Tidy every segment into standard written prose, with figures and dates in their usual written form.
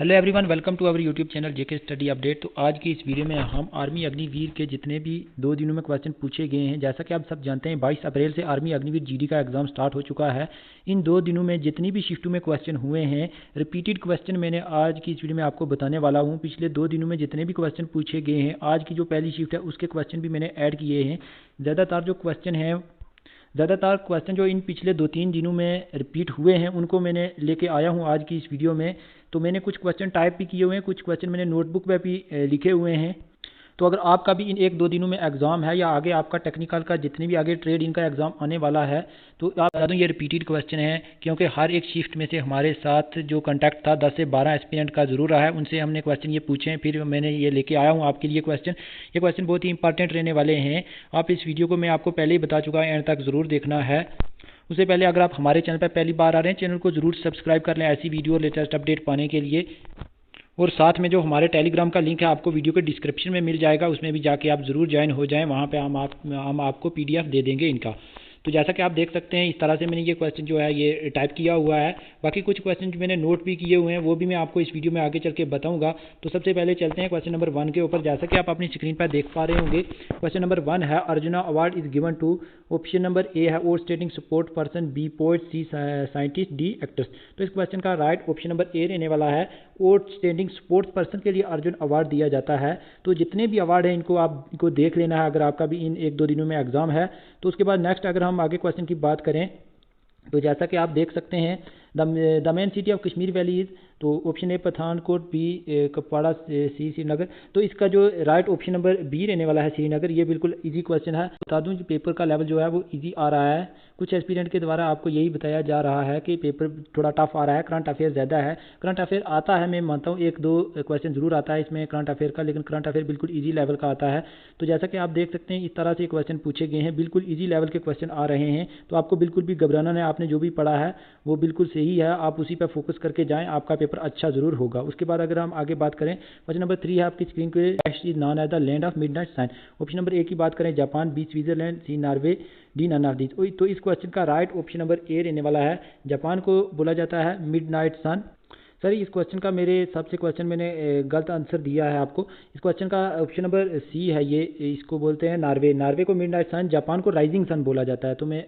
Hello everyone, welcome to our YouTube channel JK study update. तो आज की इस वीडियो में हम आर्मी अग्निवीर के जितने भी 2 दिनों में क्वेश्चन पूछे गए हैं, जैसा कि आप सब जानते हैं 22 अप्रैल से आर्मी अग्निवीर जीडी का एग्जाम स्टार्ट हो चुका है। इन 2 दिनों में जितनी भी शिफ्टों में क्वेश्चन हुए हैं, रिपीटेड क्वेश्चन मैंने आज की इस वीडियो में आपको बताने वाला हूँ। पिछले 2 दिनों में जितने भी क्वेश्चन पूछे गए हैं, आज की जो पहली शिफ्ट है उसके क्वेश्चन भी मैंने ऐड किए हैं। ज़्यादातर क्वेश्चन जो इन पिछले 2-3 दिनों में रिपीट हुए हैं उनको मैंने लेके आया हूँ आज की इस वीडियो में। तो मैंने कुछ क्वेश्चन टाइप भी किए हुए हैं, कुछ क्वेश्चन मैंने नोटबुक पे भी लिखे हुए हैं। तो अगर आपका भी इन 1-2 दिनों में एग्ज़ाम है या आगे आपका टेक्निकल का जितने भी आगे ट्रेड इनका एग्ज़ाम आने वाला है, तो आप बता दूँ ये रिपीटेड क्वेश्चन है, क्योंकि हर एक शिफ्ट में से हमारे साथ जो कॉन्टैक्ट था 10 से 12 एस्पिरेंट का ज़रूर रहा है। उनसे हमने क्वेश्चन ये पूछे हैं, फिर मैंने ये लेके आया हूँ आपके लिए क्वेश्चन। ये क्वेश्चन बहुत ही इंपॉर्टेंट रहने वाले हैं। आप इस वीडियो को मैं आपको पहले ही बता चुका है, एंड तक ज़रूर देखना है। उससे पहले अगर आप हमारे चैनल पर पहली बार आ रहे हैं, चैनल को ज़रूर सब्सक्राइब कर लें ऐसी वीडियो और लेटेस्ट अपडेट पाने के लिए। और साथ में जो हमारे टेलीग्राम का लिंक है आपको वीडियो के डिस्क्रिप्शन में मिल जाएगा, उसमें भी जाके आप ज़रूर ज्वाइन हो जाएं। वहाँ पे हम आपको पीडीएफ दे देंगे इनका। तो जैसा कि आप देख सकते हैं, इस तरह से मैंने ये क्वेश्चन जो है ये टाइप किया हुआ है। बाकी कुछ क्वेश्चन जो मैंने नोट भी किए हुए हैं वो भी मैं आपको इस वीडियो में आगे चल के बताऊंगा। तो सबसे पहले चलते हैं क्वेश्चन नंबर 1 के ऊपर। जैसा कि आप अपनी स्क्रीन पर देख पा रहे होंगे, क्वेश्चन नंबर 1 है Arjuna award is given to. Option number A है outstanding support person, B poet, C scientist, D actors. तो इस क्वेश्चन का राइट ऑप्शन नंबर ए रहने वाला है। आउटस्टैंडिंग स्पोर्ट्स पर्सन के लिए अर्जुन अवार्ड दिया जाता है। तो जितने भी अवार्ड हैं इनको आपको देख लेना है अगर आपका भी इन 1-2 दिनों में एग्जाम है। तो उसके बाद नेक्स्ट अगर हम आगे क्वेश्चन की बात करें, तो जैसा कि आप देख सकते हैं the main city of Kashmir valley is. तो option A Pathankot, B Kupwara, C Srinagar. तो इसका जो राइट ऑप्शन नंबर बी रहने वाला है श्रीनगर। ये बिल्कुल इजी क्वेश्चन है। बता दूं पेपर का लेवल जो है वो इजी आ रहा है। कुछ एस्पिरेंट के द्वारा आपको यही बताया जा रहा है कि पेपर थोड़ा टफ आ रहा है, करंट अफेयर ज़्यादा है। करंट अफेयर आता है, मैं मानता हूँ 1-2 क्वेश्चन ज़रूर आता है इसमें करंट अफेयर का, लेकिन करंट अफेयर बिल्कुल ईजी लेवल का आता है। तो जैसा कि आप देख सकते हैं इस तरह से क्वेश्चन पूछे गए हैं, बिल्कुल ईजी लेवल के क्वेश्चन आ रहे हैं। तो आपको बिल्कुल भी घबराना नहीं, आपने जो भी पढ़ा है वो बिल्कुल सही है, आप उसी पर फोकस करके जाएं, आपका पेपर अच्छा ज़रूर होगा। उसके बाद अगर हम आगे बात करें, क्वेश्चन नंबर 3 है आपकी स्क्रीन पे, is known as the land of midnight sun. Option number A की बात करें Japan, B Switzerland, C Norway, D none of these. तो इस क्वेश्चन का राइट ऑप्शन नंबर ए रहने वाला है। जापान को बोला जाता है मिडनाइट सन। सर इस क्वेश्चन का मेरे हिसाब से क्वेश्चन मैंने गलत आंसर दिया है आपको। इस क्वेश्चन का ऑप्शन नंबर सी है, ये इसको बोलते हैं नॉर्वे। नॉर्वे को मिडनाइट सन, जापान को राइजिंग सन बोला जाता है। तो मैं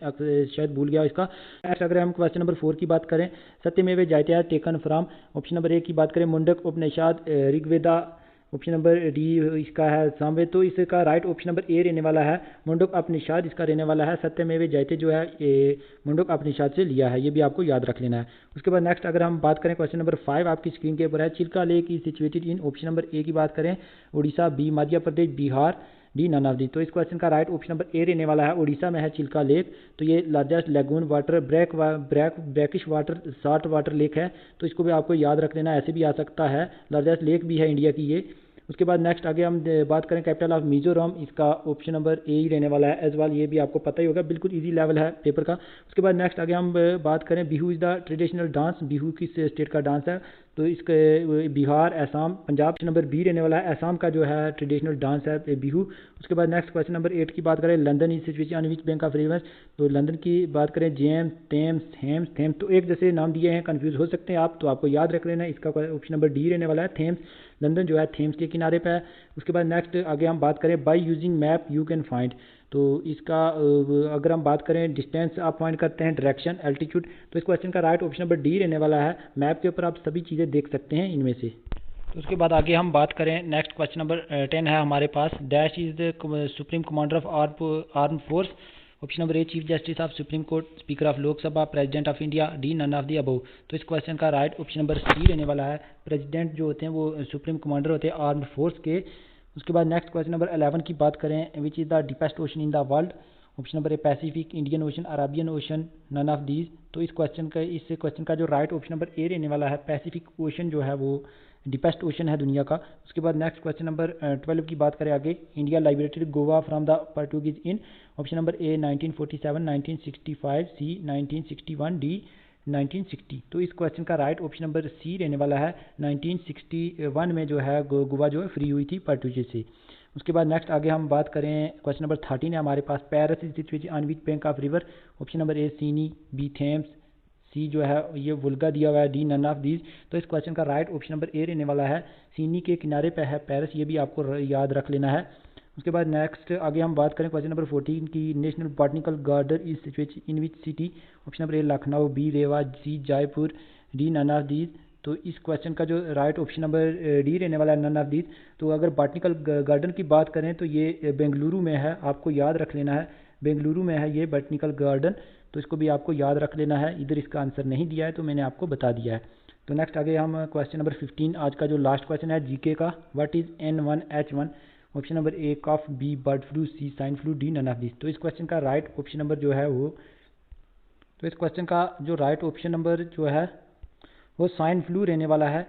शायद भूल गया इसका। नेक्स्ट अगर हम क्वेश्चन नंबर 4 की बात करें, सत्यमेव जयते taken from. Option number A की बात करें मुंडक उपनिषद, ऋग्वेदा। ऑप्शन नंबर डी इसका है सामवेद। तो इसका राइट ऑप्शन नंबर ए रहने वाला है, मुंडक उपनिषद इसका रहने वाला है। सत्यमेव जयते जो है ये मुंडक उपनिषद से लिया है, ये भी आपको याद रख लेना है। उसके बाद नेक्स्ट अगर हम बात करें क्वेश्चन नंबर 5 आपकी स्क्रीन के ऊपर है, Chilka lake is situated in. Option number A की बात करें Orissa, B Madhya Pradesh, Bihar, D none of the. तो इस क्वेश्चन का राइट ऑप्शन नंबर ए रहने वाला है, उड़ीसा में है चिल्का लेक। तो ये largest lagoon water brackish water salt water lake है। तो इसको भी आपको याद रख लेना, ऐसे भी आ सकता है, लार्जेस्ट लेक भी है इंडिया की ये। उसके बाद नेक्स्ट आगे हम बात करें कैपिटल ऑफ मिजोरम, इसका ऑप्शन नंबर ए ही रहने वाला है एज वेल। ये भी आपको पता ही होगा, बिल्कुल इजी लेवल है पेपर का। उसके बाद नेक्स्ट आगे हम बात करें Bihu is the traditional dance. Bihu किस स्टेट का डांस है? तो इसके बिहार, असम, पंजाब। नंबर बी रहने वाला है, असम का जो है ट्रेडिशनल डांस है बिहू। उसके बाद नेक्स्ट क्वेश्चन नंबर 8 की बात करें, London is situated on which bank of reverse. तो लंदन की बात करें जेम्स, थेम्स, हेम्स, थेम्स। तो एक जैसे नाम दिए हैं, कंफ्यूज हो सकते हैं आप, तो आपको याद रख लेना, इसका ऑप्शन नंबर डी रहने वाला है, थेम्स। लंदन जो है थेम्स के किनारे पर है। उसके बाद नेक्स्ट आगे हम बात करें by using map you can find. तो इसका अगर हम बात करें डिस्टेंस आप फाइंड करते हैं, डायरेक्शन, एल्टीट्यूड। तो इस क्वेश्चन का राइट ऑप्शन नंबर डी रहने वाला है। मैप के ऊपर आप सभी चीज़ें देख सकते हैं इनमें से। तो उसके बाद आगे हम बात करें, नेक्स्ट क्वेश्चन नंबर 10 है हमारे पास, dash is the supreme commander of arm force. Option number A chief justice of supreme court, speaker of Lok Sabha, president of India, D none of the above. तो इस क्वेश्चन का राइट ऑप्शन नंबर सी रहने वाला है। President जो होते हैं वो सुप्रीम कमांडर होते हैं आर्म फोर्स के। उसके बाद नेक्स्ट क्वेश्चन नंबर 11 की बात करें, which is the deepest ocean in the world. Option number A Pacific, Indian ocean, Arabian ocean, none of these. तो इस क्वेश्चन का जो राइट ऑप्शन नंबर ए रहने वाला है, पैसिफिक ओशन जो है वो डीपेस्ट ओशन है दुनिया का। उसके बाद नेक्स्ट क्वेश्चन नंबर 12 की बात करें आगे, India liberated Goa from the Portuguese in. Option number A 1947, 1965, C 1961, D 1960। तो इस क्वेश्चन का राइट ऑप्शन नंबर सी रहने वाला है, 1961 में जो है गोवा जो है फ्री हुई थी पोर्टुगीज से। उसके बाद नेक्स्ट आगे हम बात करें, क्वेश्चन नंबर 13 है हमारे पास, Paris is situated on which bank of river. Option number A Seine, B Thames, C जो है ये वुल्गा दिया हुआ है, डी नन ऑफ दीज। तो इस क्वेश्चन का राइट ऑप्शन नंबर ए रहने वाला है। सीनी के किनारे पे है पेरिस, ये भी आपको याद रख लेना है। उसके बाद नेक्स्ट आगे हम बात करें क्वेश्चन नंबर 14 की, national botanical garden is situated in which city. Option number A Lucknow, B Rewa, C Jaipur, D none of these. तो इस क्वेश्चन का जो राइट ऑप्शन नंबर डी रहने वाला है, नन ऑफ दीज। तो अगर बॉटनिकल गार्डन की बात करें तो ये बेंगलुरु में है, आपको याद रख लेना है, बेंगलुरु में है ये बॉटनिकल गार्डन। तो इसको भी आपको याद रख लेना है। इधर इसका आंसर नहीं दिया है तो मैंने आपको बता दिया है। तो नेक्स्ट आगे हम क्वेश्चन नंबर 15 आज का जो लास्ट क्वेश्चन है जीके का, what is N1H1। Option number A cough, B bird flu, C swine flu, D none of this. तो इस क्वेश्चन का राइट ऑप्शन नंबर जो है वो, तो इस क्वेश्चन का जो राइट ऑप्शन नंबर जो है वो स्वाइन फ्लू रहने वाला है।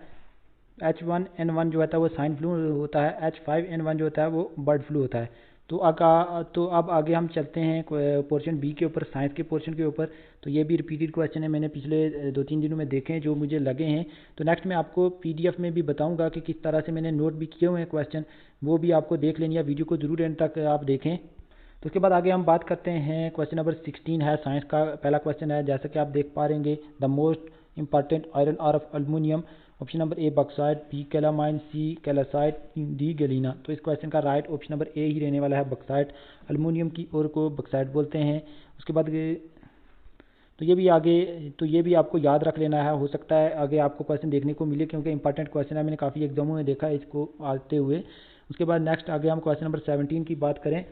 H1N1 जो होता है वो स्वाइन फ्लू होता है, H5N1 जो होता है वो बर्ड फ्लू होता है। तो अब आगे हम चलते हैं पोर्शन बी के ऊपर, साइंस के पोर्शन के ऊपर। तो ये भी रिपीटेड क्वेश्चन है, मैंने पिछले 2-3 दिनों में देखे हैं जो मुझे लगे हैं। तो नेक्स्ट मैं आपको पीडीएफ में भी बताऊंगा कि किस तरह से मैंने नोट भी किए हुए हैं क्वेश्चन, वो भी आपको देख लेनी है। वीडियो को जरूर एंड तक आप देखें। तो उसके बाद आगे हम बात करते हैं क्वेश्चन नंबर 16 है, साइंस का पहला क्वेश्चन है। जैसा कि आप देख पा रहेंगे, the most important iron ore of aluminium. Option number A bauxite, B calamine, C calcite, D galena. तो इस क्वेश्चन का राइट ऑप्शन नंबर ए ही रहने वाला है, बॉक्साइट। एल्युमिनियम की ओर को बॉक्साइट बोलते हैं। उसके बाद तो ये भी आपको याद रख लेना है। हो सकता है आगे आपको क्वेश्चन देखने को मिले क्योंकि इंपॉर्टेंट क्वेश्चन है, मैंने काफ़ी एग्जामों में देखा है इसको आते हुए। उसके बाद नेक्स्ट आगे हम क्वेश्चन नंबर 17 की बात करें,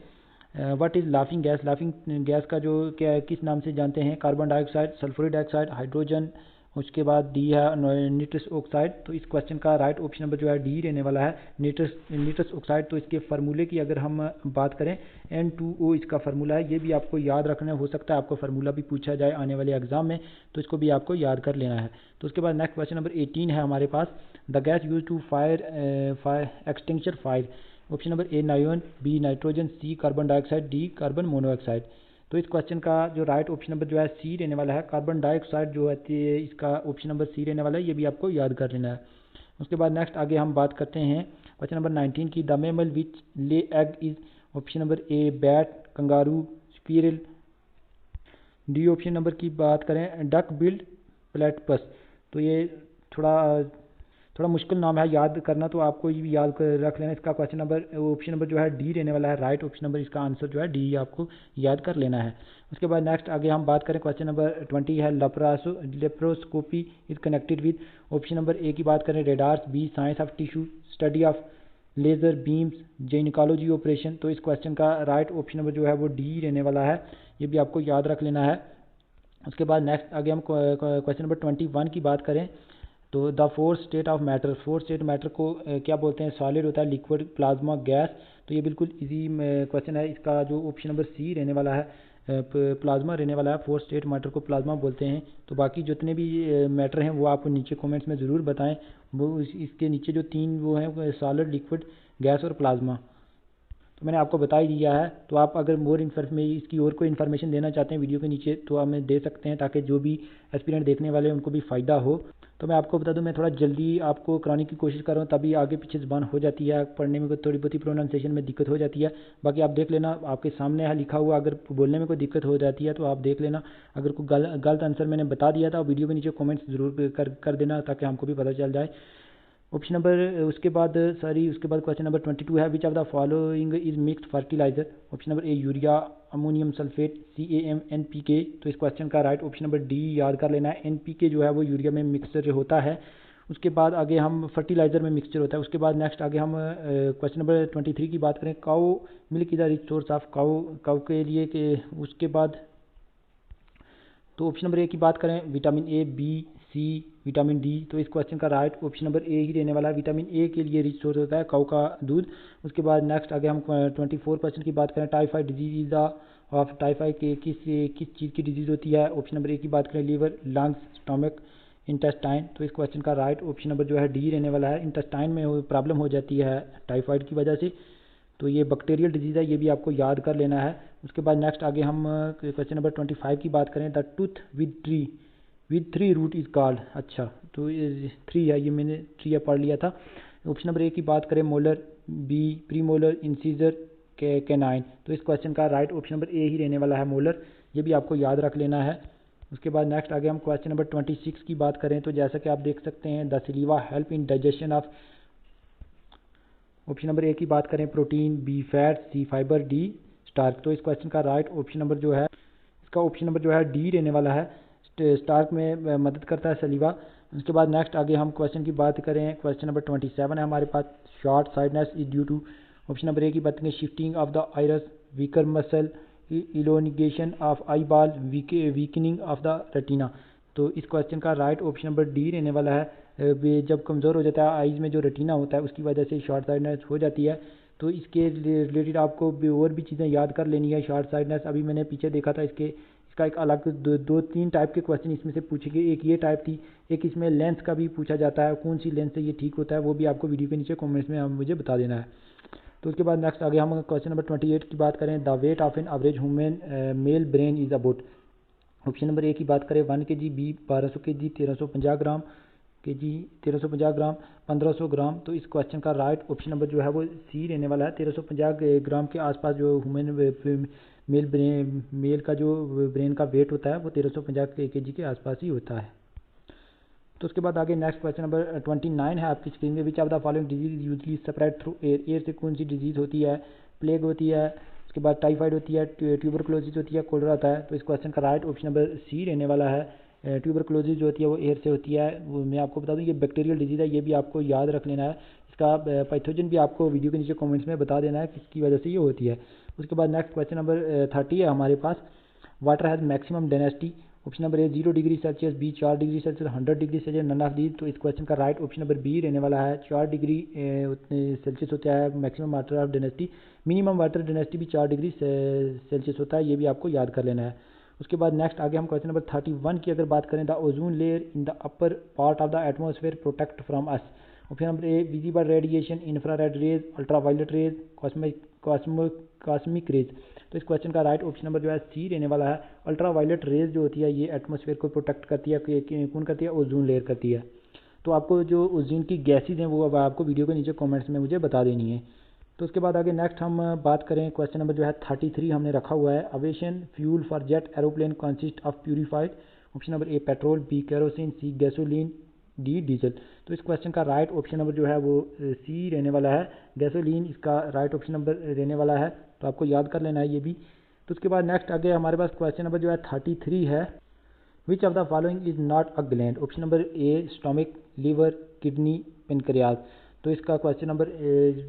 what is laughing gas. Laughing gas का जो क्या किस नाम से जानते हैं, carbon dioxide, sulphuric dioxide, hydrogen. उसके बाद डी है निट्रस ऑक्साइड। तो इस क्वेश्चन का राइट ऑप्शन नंबर जो है डी रहने वाला है, निट्रस ऑक्साइड। तो इसके फार्मूले की अगर हम बात करें, N2O इसका फार्मूला है, ये भी आपको याद रखना। हो सकता है आपको फार्मूला भी पूछा जाए आने वाले एग्जाम में, तो इसको भी आपको याद कर लेना है। तो उसके बाद नेक्स्ट क्वेश्चन नंबर 18 है हमारे पास, the gas use to fire extinction fire. Option number A neon, B nitrogen, C carbon dioxide, D carbon monoxide. तो इस क्वेश्चन का जो राइट ऑप्शन नंबर जो है सी रहने वाला है, कार्बन डाइऑक्साइड जो है इसका ऑप्शन नंबर सी रहने वाला है, ये भी आपको याद कर लेना है। उसके बाद नेक्स्ट आगे हम बात करते हैं क्वेश्चन नंबर 19 की, द मैमल विच ले egg is. Option number a bat, kangaroo, squirrel. D option number की बात करें, डक बिल्ड प्लेटपस। तो ये थोड़ा मुश्किल नाम है याद करना, तो आपको ये भी याद रख लेना। इसका क्वेश्चन नंबर ऑप्शन नंबर जो है डी रहने वाला है, राइट ऑप्शन नंबर इसका आंसर जो है डी आपको याद कर लेना है। उसके बाद नेक्स्ट आगे हम बात करें क्वेश्चन नंबर 20 है, laparoscopy is connected with. Option number A की बात करें, radars, B science of tissue, study of laser beams, gynaecology operation. तो इस क्वेश्चन का राइट ऑप्शन नंबर जो है वो डी रहने वाला है, ये भी आपको याद रख लेना है। उसके बाद नेक्स्ट आगे हम क्वेश्चन नंबर 21 की बात करें, तो the fourth state of matter, fourth state matter को क्या बोलते हैं, सॉलिड होता है, लिक्विड, प्लाज्मा, गैस। तो ये बिल्कुल इजी क्वेश्चन है। इसका जो ऑप्शन नंबर सी रहने वाला है, प्लाज्मा रहने वाला है। फोर्थ स्टेट मैटर को प्लाज्मा बोलते हैं। तो बाकी जितने भी मैटर हैं वो आप नीचे कमेंट्स में ज़रूर बताएं। वो इसके नीचे जो 3 वो हैं, सॉलिड, लिक्विड, गैस और प्लाज्मा, तो मैंने आपको बता ही दिया है। तो आप अगर इसकी और कोई इन्फॉर्मेशन देना चाहते हैं वीडियो के नीचे तो हमें दे सकते हैं, ताकि जो भी एस्पिरेंट देखने वाले हैं उनको भी फ़ायदा हो। तो मैं आपको बता दूं, मैं थोड़ा जल्दी आपको कराने की कोशिश कर रहा हूँ, तभी आगे पीछे ज़बान हो जाती है, पढ़ने में थोड़ी बहुत ही प्रोनाउंसिएशन में दिक्कत हो जाती है। बाकी आप देख लेना, आपके सामने है लिखा हुआ, अगर बोलने में कोई दिक्कत हो जाती है तो आप देख लेना। अगर कोई गलत आंसर मैंने बता दिया था, वीडियो के नीचे कमेंट्स ज़रूर कर देना, ताकि हमको भी पता चल जाए। ऑप्शन नंबर उसके बाद क्वेश्चन नंबर 22 है, which of the following is mixed fertilizer. Option number A urea, ammonium sulphate, CAM, NPK। तो इस क्वेश्चन का राइट ऑप्शन नंबर डी याद कर लेना है, NPK जो है वो यूरिया में मिक्सचर होता है। उसके बाद आगे हम फर्टिलाइजर में मिक्सचर होता है। उसके बाद नेक्स्ट आगे हम क्वेश्चन नंबर 23 की बात करें, cow milk is the rich source of cow के लिए के। उसके बाद तो ऑप्शन नंबर ए की बात करें, vitamin A, B, C, vitamin D. तो इस क्वेश्चन का राइट ऑप्शन नंबर ए ही रहने वाला है, विटामिन ए के लिए रिच सोर्स होता है काऊ का दूध। उसके बाद नेक्स्ट आगे हम 24 क्वेश्चन की बात करें, typhoid disease is the of typhoid के किस चीज़ की डिजीज़ होती है। ऑप्शन नंबर ए की बात करें, लीवर, लंग्स, स्टमक, इंटेस्टाइन। तो इस क्वेश्चन का राइट ऑप्शन नंबर जो है डी रहने वाला है, इंटेस्टाइन में प्रॉब्लम हो जाती है टाइफाइड की वजह से। तो ये बैक्टीरियल डिजीज़ है, ये भी आपको याद कर लेना है। उसके बाद नेक्स्ट आगे हम क्वेश्चन नंबर 25 की बात करें, the tooth with 3 root is called. अच्छा, तो ये 3 है, ये मैंने 3 पढ़ लिया था। ऑप्शन नंबर ए की बात करें, molar, B premolar, incisor, canine. तो इस क्वेश्चन का राइट ऑप्शन नंबर ए ही रहने वाला है, मोलर। ये भी आपको याद रख लेना है। उसके बाद नेक्स्ट आगे हम क्वेश्चन नंबर 26 की बात करें तो जैसा कि आप देख सकते हैं, the saliva help in digestion of, option number A की बात करें protein, B fat, C fibre, D starch. तो इस क्वेश्चन का राइट ऑप्शन नंबर जो है, इसका ऑप्शन नंबर जो है डी रहने वाला है। स्टार्क में मदद करता है सलीवा। उसके बाद नेक्स्ट आगे हम क्वेश्चन की बात करें, क्वेश्चन नंबर 27 है हमारे पास, short sightedness is due to, option number A की बात करें shifting of the iris, weaker muscle, elongation of eye ball, weakening of the retina. तो इस क्वेश्चन का राइट ऑप्शन नंबर डी रहने वाला है। जब कमज़ोर हो जाता है आइज़ में जो रेटिना होता है उसकी वजह से शॉर्ट साइडनेस हो जाती है। तो इसके रिलेटेड आपको और भी चीज़ें याद कर लेनी है। शॉर्ट साइडनेस अभी मैंने पीछे देखा था, इसका एक अलग दो तीन टाइप के क्वेश्चन इसमें से पूछे गए। एक ये टाइप थी, एक इसमें लेंस का भी पूछा जाता है, कौन सी लेंस से ये ठीक होता है वो भी आपको वीडियो के नीचे कमेंट्स में मुझे बता देना है। तो उसके बाद नेक्स्ट आगे हम क्वेश्चन नंबर 28 की बात करें, the weight of an average human male brain is about, option number A की बात करें 1 kg, बी 1200 kg, 1350 ग्राम, 1350 ग्राम, 1500 ग्राम। तो इस क्वेश्चन का राइट ऑप्शन नंबर जो है वो सी रहने वाला है। 1350 ग्राम के आसपास जो ह्यूमन मेल का जो ब्रेन का वेट होता है वो 1350 kg के आसपास ही होता है। तो उसके बाद आगे नेक्स्ट क्वेश्चन नंबर 29 है आपकी स्क्रीन में, विच of the following disease usually spread through air, air से कौन सी डिजीज होती है, प्लेग होती है, उसके बाद टाइफाइड होती है, ट्यूबरक्लोसिस होती है, कोलरा होता है। तो इस क्वेश्चन का राइट ऑप्शन नंबर सी रहने वाला है। ट्यूबरक्लोसिस जो होती है वो एयर से होती है। वो मैं आपको बता दूं ये बैक्टीरियल डिजीज है, ये भी आपको याद रख लेना है। इसका पैथोजन भी आपको वीडियो के नीचे कमेंट्स में बता देना है किसकी वजह से ये होती है। उसके बाद नेक्स्ट क्वेश्चन नंबर 30 है हमारे पास, water has maximum density, option number A 0 degree Celsius, B 4 degree Celsius, 100 degree Celsius, none of these. तो इस क्वेश्चन का राइट ऑप्शन नंबर बी रहने वाला है। 4 डिग्री सेल्सियस होता है maximum water of density, minimum water density भी 4 degree Celsius होता है, ये भी आपको याद कर लेना है। उसके बाद नेक्स्ट आगे हम क्वेश्चन नंबर 31 की अगर बात करें, the ozone layer in the upper part of the atmosphere protect from us, option number A visible radiation, infrared rays, ultraviolet rays, cosmic rays. तो इस क्वेश्चन का राइट ऑप्शन नंबर जो है सी रहने वाला है। अल्ट्रावायलेट रेज जो होती है ये एटमॉस्फेयर को प्रोटेक्ट करती है, कौन करती है, ओजोन लेयर करती है। तो आपको जो ओजोन की गैसेज हैं वो अब आपको वीडियो के नीचे कमेंट्स में मुझे बता देनी है। तो उसके बाद आगे नेक्स्ट हम बात करें, क्वेश्चन नंबर जो है 33 हमने रखा हुआ है, aviation fuel for jet aeroplane consist of purified, option number A petrol, B kerosene, C gasoline, D diesel. तो इस क्वेश्चन का राइट ऑप्शन नंबर जो है वो सी रहने वाला है, गैसोलीन इसका राइट ऑप्शन नंबर रहने वाला है। तो आपको याद कर लेना है ये भी। तो उसके बाद नेक्स्ट आगे हमारे पास क्वेश्चन नंबर जो है 33 है, which of the following is not a gland, option number A stomach, liver, kidney, pancreas. तो इसका क्वेश्चन नंबर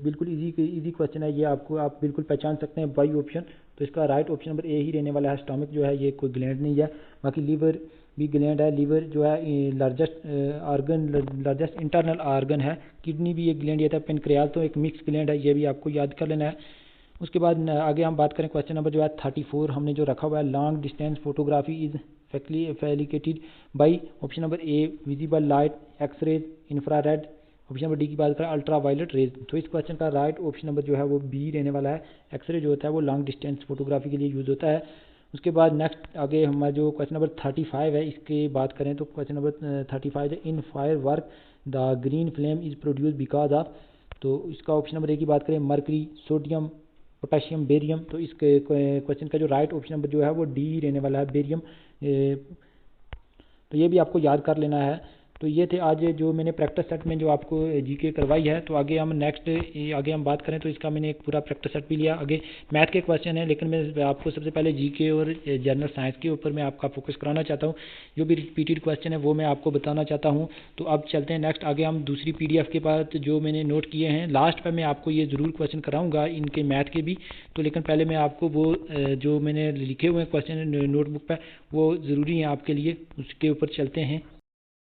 बिल्कुल इजी क्वेश्चन है, ये आपको आप बिल्कुल पहचान सकते हैं बाई ऑप्शन। तो इसका राइट ऑप्शन नंबर ए ही रहने वाला है। स्टोमिक जो है ये कोई ग्लैंड नहीं है, बाकी लीवर भी ग्लैंड है। लीवर जो है लार्जेस्ट इंटरनल आर्गन है। किडनी भी एक ग्लैंड ये था। पेनक्रियाज तो एक मिक्स ग्लैंड है, ये भी आपको याद कर लेना है। उसके बाद आगे हम बात करें, क्वेश्चन नंबर जो है 34 हमने जो रखा हुआ है, long distance photography is facilitated by, option number A visible light, x rays, infrared, option number D की बात करें अल्ट्रावायलेट रेज। तो इस क्वेश्चन का राइट ऑप्शन नंबर जो है वो बी रहने वाला है। एक्सरे जो होता है वो लॉन्ग डिस्टेंस फोटोग्राफी के लिए यूज़ होता है। उसके बाद नेक्स्ट आगे हमारा जो क्वेश्चन नंबर 35 है इसकी बात करें तो क्वेश्चन नंबर 35 है, in fire work the green flame is produce because of. तो इसका ऑप्शन नंबर ए की बात करें मर्करी, सोडियम, पोटेशियम, बेरियम। तो इस क्वेश्चन का जो राइट ऑप्शन नंबर जो है वो डी रहने वाला है, बेरियम। तो ये भी आपको याद कर लेना है। तो ये थे आज जो मैंने प्रैक्टिस सेट में जो आपको जीके करवाई है। तो आगे हम आगे हम बात करें तो इसका मैंने एक पूरा प्रैक्टिस सेट भी लिया। आगे मैथ के क्वेश्चन है, लेकिन मैं आपको सबसे पहले जीके और जनरल साइंस के ऊपर मैं आपका फोकस कराना चाहता हूँ। जो भी रिपीटेड क्वेश्चन है वो मैं आपको बताना चाहता हूँ। तो अब चलते हैं नेक्स्ट आगे हम दूसरी PDF के बाद जो मैंने नोट किए हैं, लास्ट पर मैं आपको ये ज़रूर क्वेश्चन कराऊँगा इनके मैथ के भी। तो लेकिन पहले मैं आपको वो जो मैंने लिखे हुए क्वेश्चन नोटबुक पर वो ज़रूरी हैं आपके लिए, उसके ऊपर चलते हैं।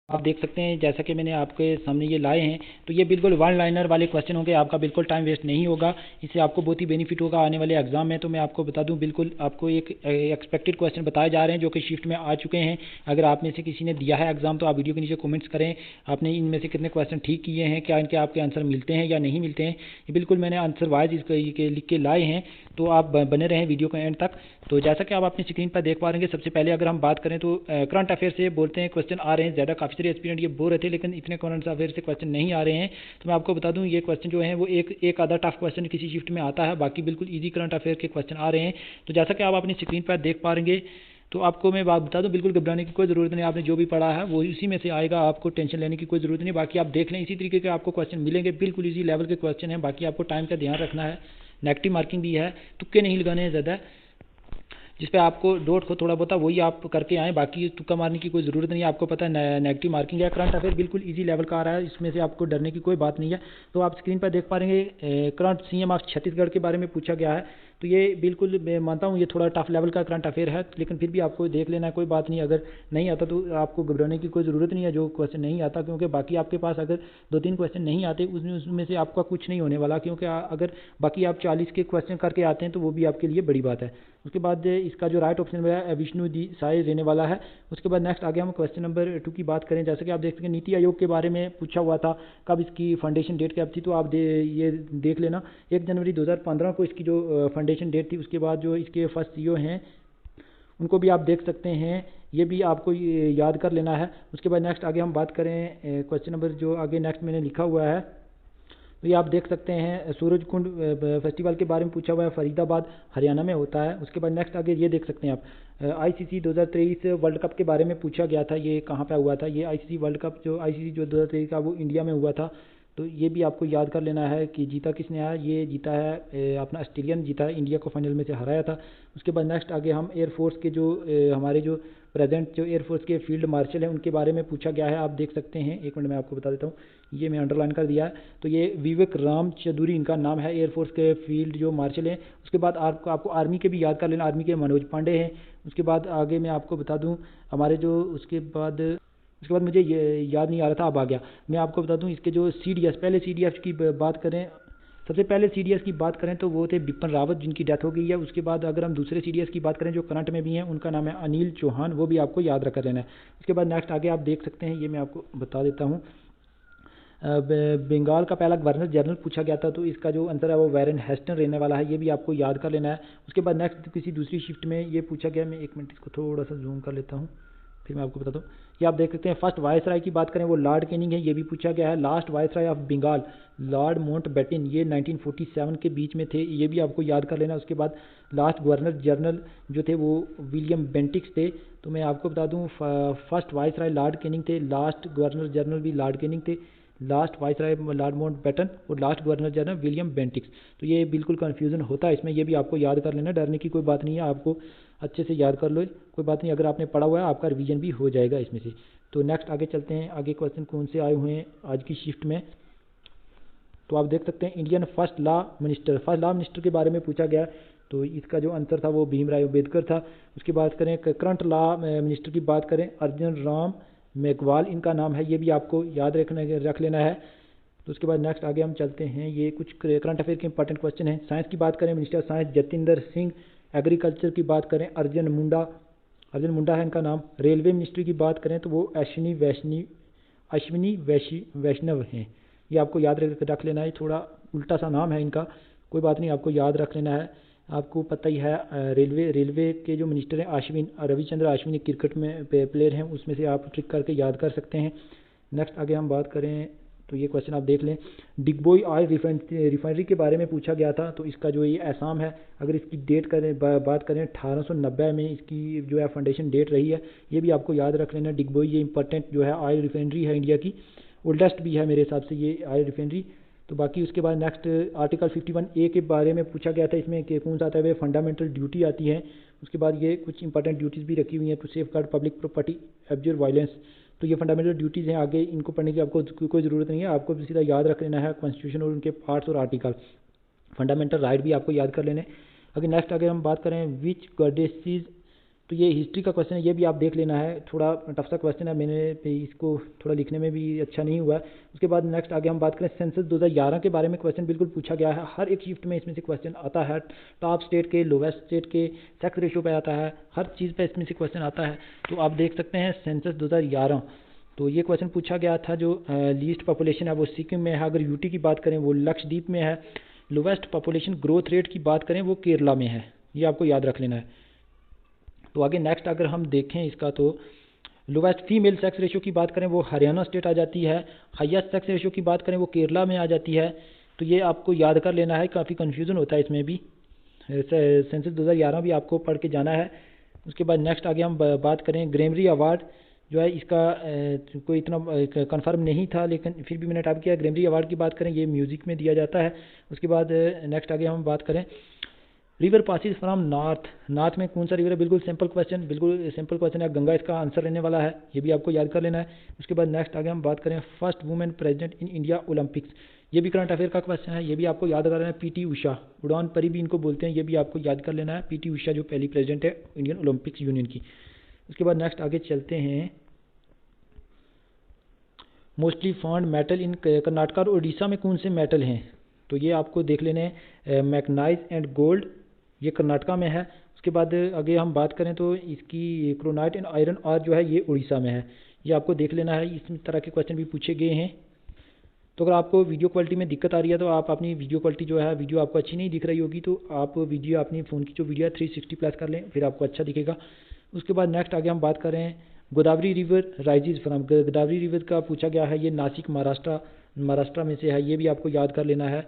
आप देख सकते हैं जैसा कि मैंने आपके सामने ये लाए हैं, तो ये बिल्कुल वन लाइनर वाले क्वेश्चन होंगे, आपका बिल्कुल टाइम वेस्ट नहीं होगा, इससे आपको बहुत ही बेनिफिट होगा आने वाले एग्जाम में। तो मैं आपको बता दूं, बिल्कुल आपको एक एक्सपेक्टेड क्वेश्चन बताए जा रहे हैं जो कि शिफ्ट में आ चुके हैं। अगर आप में से किसी ने दिया है एग्जाम तो आप वीडियो के नीचे कमेंट्स करें, आपने इनमें से कितने क्वेश्चन ठीक किए हैं, क्या इनके आपके आंसर मिलते हैं या नहीं मिलते हैं। ये बिल्कुल मैंने आंसर वाइज इसके लिख के लाए हैं, तो आप बने रहें वीडियो के एंड तक। तो जैसा कि आप अपनी स्क्रीन पर देख पा रहे हैं, सबसे पहले अगर हम बात करें तो करंट अफेयर से बोलते हैं क्वेश्चन आ रहे हैं ज़्यादा, काफ़ी सारे एस्पिरेंट ये बोल रहे थे लेकिन इतने करंट अफेयर से क्वेश्चन नहीं आ रहे हैं। तो मैं आपको बता दूं ये क्वेश्चन जो है वो एक आधा टफ क्वेश्चन किसी शिफ्ट में आता है, बाकी बिल्कुल ईजी करंट अफेयर के क्वेश्चन आ रहे हैं। तो जैसा कि आप अपनी स्क्रीन पर देख पा रहे तो आपको मैं बात बता दूं, बिल्कुल घबराने की कोई ज़रूरत नहीं, आपने जो भी पढ़ा है वो उसी में से आएगा, आपको टेंशन लेने की कोई ज़रूरत नहीं। बाकी आप देख लें, इसी तरीके के आपको क्वेश्चन मिलेंगे, बिल्कुल इसी लेवल के क्वेश्चन हैं। बाकी आपको टाइम का ध्यान रखना है, नेगेटिव मार्किंग भी है, तुक्के नहीं लगाने हैं ज़्यादा, जिस पे आपको डोट हो थोड़ा बहुत वही आप करके आएँ, बाकी तुक्का मारने की कोई ज़रूरत नहीं है। आपको पता है नेगेटिव मार्किंग है, करंट अफेयर बिल्कुल इजी लेवल का आ रहा है, इसमें से आपको डरने की कोई बात नहीं है। तो आप स्क्रीन पर देख पा रहे हैं करंट सीएम ऑफ छत्तीसगढ़ के बारे में पूछा गया है। तो ये बिल्कुल मैं मानता हूँ ये थोड़ा टफ लेवल का करंट अफेयर है, लेकिन फिर भी आपको देख लेना है, कोई बात नहीं। अगर नहीं आता तो आपको घबराने की कोई ज़रूरत नहीं है जो क्वेश्चन नहीं आता, क्योंकि बाकी आपके पास अगर 2-3 क्वेश्चन नहीं आते उसमें से आपका कुछ नहीं होने वाला, क्योंकि अगर बाकी आप 40 के क्वेश्चन करके आते हैं तो वो भी आपके लिए बड़ी बात है। उसके बाद इसका जो राइट ऑप्शन है विष्णु दी साई रहने वाला है। उसके बाद नेक्स्ट आगे हम क्वेश्चन नंबर 2 की बात करें। जैसे कि आप देख सकें नीति आयोग के बारे में पूछा हुआ था, कब इसकी फाउंडेशन डेट कब थी, तो आप ये देख लेना 1 जनवरी 2015 को इसकी जो फाउंडेशन डेट थी। उसके बाद जो इसके फर्स्ट सीईओ हैं उनको भी आप देख सकते हैं, ये भी आपको याद कर लेना है। उसके बाद नेक्स्ट आगे हम बात करें क्वेश्चन नंबर जो आगे नेक्स्ट मैंने लिखा हुआ है, तो ये आप देख सकते हैं सूरजकुंड फेस्टिवल के बारे में पूछा हुआ है, फरीदाबाद हरियाणा में होता है। उसके बाद नेक्स्ट आगे ये देख सकते हैं आप आईसीसी 2023 वर्ल्ड कप के बारे में पूछा गया था, ये कहाँ पे हुआ था। ये आईसीसी वर्ल्ड कप जो आईसीसी जो 2023 का वो इंडिया में हुआ था। तो ये भी आपको याद कर लेना है कि जीता किसने है, ये जीता है अपना ऑस्ट्रेलियन जीता है, इंडिया को फाइनल में से हराया था। उसके बाद नेक्स्ट आगे हम एयरफोर्स के जो हमारे जो प्रेजेंट जो एयरफोर्स के फील्ड मार्शल हैं उनके बारे में पूछा गया है, आप देख सकते हैं। एक मिनट में आपको बता देता हूँ, ये मैं अंडरलाइन कर दिया है। तो ये विवेक राम चौधरी इनका नाम है, एयरफोर्स के फील्ड जो मार्शल हैं। उसके बाद आपको आर्मी के भी याद कर लेना, आर्मी के मनोज पांडे हैं। उसके बाद आगे मैं आपको बता दूँ हमारे जो उसके बाद मुझे ये याद नहीं आ रहा था, अब आ गया। मैं आपको बता दूं इसके जो सीडीएस, पहले सीडीएस की बात करें, सबसे पहले सीडीएस की बात करें तो वो थे बिपिन रावत जिनकी डेथ हो गई है। उसके बाद अगर हम दूसरे सीडीएस की बात करें जो करंट में भी हैं, उनका नाम है अनिल चौहान, वो भी आपको याद रख लेना है। उसके बाद नेक्स्ट आगे आप देख सकते हैं, ये मैं आपको बता देता हूँ, बंगाल का पहला गवर्नर जनरल पूछा गया था, तो इसका जो आंसर है वो वैरन हेस्टन रहने वाला है, ये भी आपको याद कर लेना है। उसके बाद नेक्स्ट किसी दूसरी शिफ्ट में ये पूछा गया, मैं 1 मिनट इसको थोड़ा सा जूम कर लेता हूँ, फिर मैं आपको बताता हूँ। ये आप देख सकते हैं फर्स्ट वायसराय की बात करें वो लॉर्ड कैनिंग है, ये भी पूछा गया है। Last viceroy of Bengal Lord Mountbatten, ये 1947 के बीच में थे, ये भी आपको याद कर लेना। उसके बाद लास्ट गवर्नर जनरल जो थे वो विलियम बेंटिक्स थे। तो मैं आपको बता दूं फर्स्ट वायसराय लॉर्ड कैनिंग थे, लास्ट गवर्नर जनरल भी लॉर्ड कैनिंग थे, लास्ट वायसराय लॉर्ड माउंटबेटन और लास्ट गवर्नर जनरल विलियम बेंटिक्स। तो ये बिल्कुल कन्फ्यूजन होता है इसमें, ये भी आपको याद कर लेना, डरने की कोई बात नहीं है, आपको अच्छे से याद कर लो, कोई बात नहीं, अगर आपने पढ़ा हुआ है आपका रिवीजन भी हो जाएगा इसमें से। तो नेक्स्ट आगे चलते हैं, आगे क्वेश्चन कौन से आए हुए हैं आज की शिफ्ट में। तो आप देख सकते हैं इंडियन फर्स्ट लॉ मिनिस्टर के बारे में पूछा गया, तो इसका जो आंसर था वो भीमराव अम्बेडकर था। उसकी बात करें करंट लॉ मिनिस्टर की बात करें अर्जुन राम मेघवाल इनका नाम है, ये भी आपको याद रख लेना है। तो उसके बाद नेक्स्ट आगे हम चलते हैं, ये कुछ करंट अफेयर के इंपॉर्टेंट क्वेश्चन हैं। साइंस की बात करें minister of science Jatinder Singh, agriculture की बात करें अर्जुन मुंडा है इनका नाम। रेलवे मिनिस्ट्री की बात करें तो वो अश्विनी वैष्णव हैं, ये आपको याद रख लेना है, थोड़ा उल्टा सा नाम है इनका, कोई बात नहीं, आपको याद रख लेना है। आपको पता ही है रेलवे के जो मिनिस्टर हैं रविचंद्र अश्विनी क्रिकेट में प्लेयर हैं, उसमें से आप ट्रिक करके याद कर सकते हैं। नेक्स्ट आगे हम बात करें तो ये क्वेश्चन आप देख लें, डिगबोई ऑयल रिफाइनरी के बारे में पूछा गया था। तो इसका जो ये असम है, अगर इसकी डेट बात करें 1890 में इसकी जो है फाउंडेशन डेट रही है, ये भी आपको याद रख लेना। डिगबोई ये इंपॉर्टेंट जो है ऑयल रिफाइनरी है, इंडिया की ओल्डेस्ट भी है मेरे हिसाब से ये ऑयल रिफाइनरी। तो बाकी उसके बाद नेक्स्ट आर्टिकल 51A के बारे में पूछा गया था, इसमें कि कौन सा आता है, फंडामेंटल ड्यूटी आती है। उसके बाद ये कुछ इंपॉर्टेंट ड्यूटीज़ भी रखी हुई हैं, to safeguard public property, abjure violence. तो ये फंडामेंटल ड्यूटीज़ हैं, आगे इनको पढ़ने की आपको कोई ज़रूरत नहीं है, आपको सीधा याद रख लेना है कॉन्स्टिट्यूशन और उनके पार्ट्स और आर्टिकल। फंडामेंटल राइट भी आपको याद कर लेने। अगर नेक्स्ट अगर हम बात करें विच गॉडेसेस, तो ये हिस्ट्री का क्वेश्चन है, ये भी आप देख लेना है, थोड़ा टफ सा क्वेश्चन है, मैंने इसको थोड़ा लिखने में भी अच्छा नहीं हुआ है। उसके बाद नेक्स्ट आगे हम बात करें सेंसस 2011 के बारे में क्वेश्चन बिल्कुल पूछा गया है, हर एक शिफ्ट में इसमें से क्वेश्चन आता है, टॉप स्टेट के लोवेस्ट स्टेट के सेक्स रेशो पे आता है, हर चीज़ पे इसमें से क्वेश्चन आता है। तो आप देख सकते हैं सेंसस 2011, तो ये क्वेश्चन पूछा गया था, जो लीस्ट पॉपुलेशन है वो सिक्किम में है, अगर यूटी की बात करें वो लक्षद्वीप में है, लोवेस्ट पॉपुलेशन ग्रोथ रेट की बात करें वो केरला में है, ये आपको याद रख लेना है। तो आगे नेक्स्ट अगर हम देखें इसका, तो लोवेस्ट फीमेल सेक्स रेशो की बात करें वो हरियाणा स्टेट आ जाती है, हाईएस्ट सेक्स रेशो की बात करें वो केरला में आ जाती है। तो ये आपको याद कर लेना है, काफ़ी कन्फ्यूज़न होता है इसमें भी, सेंसस 2011 भी आपको पढ़ के जाना है। उसके बाद नेक्स्ट आगे हम बात करें ग्रैमरी अवार्ड जो है, इसका कोई इतना कंफर्म नहीं था, लेकिन फिर भी मैंने टाइप किया। ग्रैमरी अवार्ड की बात करें, ये म्यूज़िक में दिया जाता है। उसके बाद नेक्स्ट आगे हम बात करें river passes from north, north में कौन सा रिवर है? बिल्कुल सिंपल क्वेश्चन, बिल्कुल सिंपल क्वेश्चन है, गंगा इसका आंसर रहने वाला है, ये भी आपको याद कर लेना है। उसके बाद नेक्स्ट आगे हम बात करें first women president in India Olympics, ये भी करंट अफेयर का क्वेश्चन है, ये भी आपको याद कर लेना है। पीटी उषा, उड़ान परी भी इनको बोलते हैं, ये भी आपको याद कर लेना है। पीटी उषा जो पहली प्रेसिडेंट है इंडियन ओलंपिक्स यूनियन की। उसके बाद नेक्स्ट आगे चलते हैं, मोस्टली फाउंड मेटल इन कर्नाटका और उड़ीसा में कौन से मेटल हैं? तो ये आपको देख लेने हैं, मैग्नाइज एंड गोल्ड, ये कर्नाटका में है। उसके बाद आगे हम बात करें तो इसकी क्रोनाइट एंड आयरन और जो है ये उड़ीसा में है, ये आपको देख लेना है। इस तरह के क्वेश्चन भी पूछे गए हैं। तो अगर आपको वीडियो क्वालिटी में दिक्कत आ रही है तो आप अपनी वीडियो क्वालिटी जो है, वीडियो आपको अच्छी नहीं दिख रही होगी तो आप वीडियो अपनी फ़ोन की जो वीडियो है 360 प्लस कर लें, फिर आपको अच्छा दिखेगा। उसके बाद नेक्स्ट आगे हम बात करें Godavari river rises from, Godavari river का पूछा गया है, ये नासिक महाराष्ट्र में से है, ये भी आपको याद कर लेना है।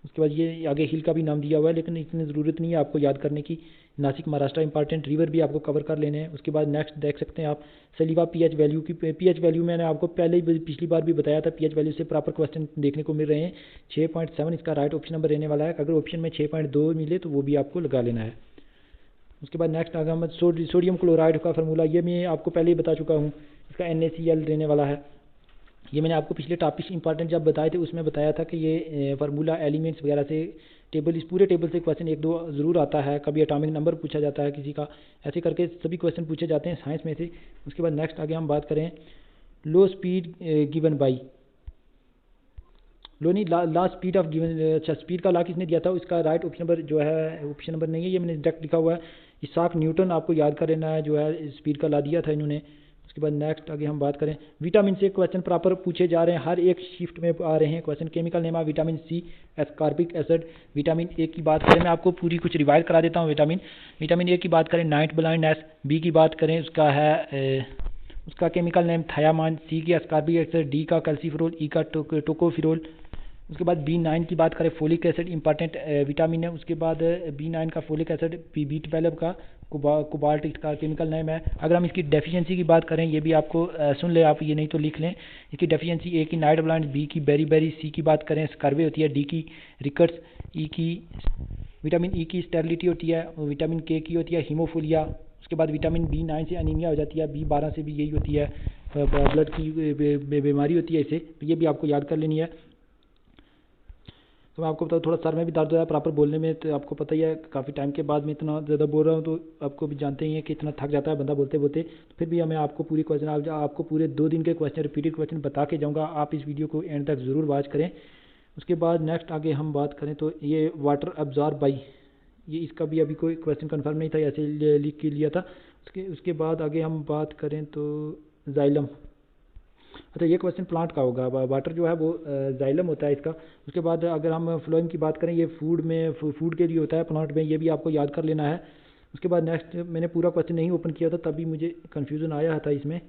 उसके बाद ये आगे हिल का भी नाम दिया हुआ है, लेकिन इतनी ज़रूरत नहीं है आपको याद करने की। नासिक महाराष्ट्र इंपॉर्टेंट रिवर भी आपको कवर कर लेने हैं। उसके बाद नेक्स्ट देख सकते हैं आप सलीवा पीएच वैल्यू की, पीएच वैल्यू मैंने आपको पहले ही पिछली बार भी बताया था, पीएच वैल्यू से प्रॉपर क्वेश्चन देखने को मिल रहे हैं। 6.7 इसका राइट ऑप्शन नंबर रहने वाला है, अगर ऑप्शन में 6.2 मिले तो वो भी आपको लगा लेना है। उसके बाद नेक्स्ट आगे हम सोडियम क्लोराइड का फार्मूला, ये मैं आपको पहले ही बता चुका हूँ, इसका NaCl रहने वाला है। ये मैंने आपको पिछले टॉपिक इंपॉर्टेंट जब बताए थे उसमें बताया था कि ये फार्मूला एलिमेंट्स वगैरह से टेबल, इस पूरे टेबल से क्वेश्चन 1-2 ज़रूर आता है, कभी एटॉमिक नंबर पूछा जाता है किसी का, ऐसे करके सभी क्वेश्चन पूछे जाते हैं साइंस में से। उसके बाद नेक्स्ट आगे हम बात करें लो स्पीड गिवन बाई, लो नहीं ला स्पीड ऑफ गिवन, अच्छा स्पीड का ला किसने दिया था? इसका राइट ऑप्शन नंबर जो है, ऑप्शन नंबर नहीं है, ये मैंने डायरेक्ट लिखा हुआ है, इसाक न्यूटन आपको याद कर लेना है, जो है स्पीड का ला दिया था इन्होंने। उसके बाद नेक्स्ट आगे हम बात करें विटामिन से क्वेश्चन प्रॉपर पूछे जा रहे हैं, हर एक शिफ्ट में आ रहे हैं question. Chemical name of vitamin C, ascorbic acid. Vitamin A की बात करें, मैं आपको पूरी कुछ रिवाइज करा देता हूँ। विटामिन ए की बात करें नाइट ब्लाइंडनेस, बी की बात करें उसका है उसका केमिकल नेम थायामाइन, सी की एस्कॉर्बिक एसिड, डी का कैल्सीफेरॉल, ई का टोकोफिरोल। उसके बाद B9 की बात करें फोलिक एसिड इंपॉर्टेंट विटामिन है। उसके बाद B9 का फोलिक एसिड, B12 का कोबाल्ट इसका केमिकल नेम है। अगर हम इसकी डेफिशिएंसी की बात करें, ये भी आपको सुन ले आप, ये नहीं तो लिख लें। इसकी डेफिशिएंसी ए की नाइट ब्लाइंड, बी की बेरी, सी की बात करें स्कर्वे होती है, डी की रिकट्स, ई की विटामिन ई की स्टेरिलिटी होती है, विटामिन के की होती है हीमोफीलिया। उसके बाद विटामिन B9 से अनीमिया हो जाती है, B12 से भी यही होती है, ब्लड की बीमारी होती है इसे, तो ये भी आपको याद कर लेनी है। तो मैं आपको बताऊँ थोड़ा सर में भी दर्द हो रहा है प्रॉपर बोलने में, तो आपको पता ही है काफ़ी टाइम के बाद मैं इतना ज़्यादा बोल रहा हूँ, तो आपको भी जानते ही हैं कि इतना थक जाता है बंदा बोलते बोलते। तो फिर भी मैं आपको पूरी क्वेश्चन आपको पूरे 2 दिन के क्वेश्चन रिपीटेड क्वेश्चन बता के जाऊँगा, आप इस वीडियो को एंड तक ज़रूर वॉच करें। उसके बाद नेक्स्ट आगे हम बात करें तो ये वाटर एब्जॉर्ब बाई, ये इसका भी अभी कोई क्वेश्चन कन्फर्म नहीं था, ऐसे लिख के लिया था। उसके बाद आगे हम बात करें तो जाइलम, अच्छा ये क्वेश्चन प्लांट का होगा, वाटर जो है वो जाइलम होता है इसका। उसके बाद अगर हम फ्लोएम की बात करें, ये फूड के लिए होता है प्लांट में, ये भी आपको याद कर लेना है। उसके बाद नेक्स्ट मैंने पूरा क्वेश्चन नहीं ओपन किया था तभी मुझे कन्फ्यूज़न आया था इसमें।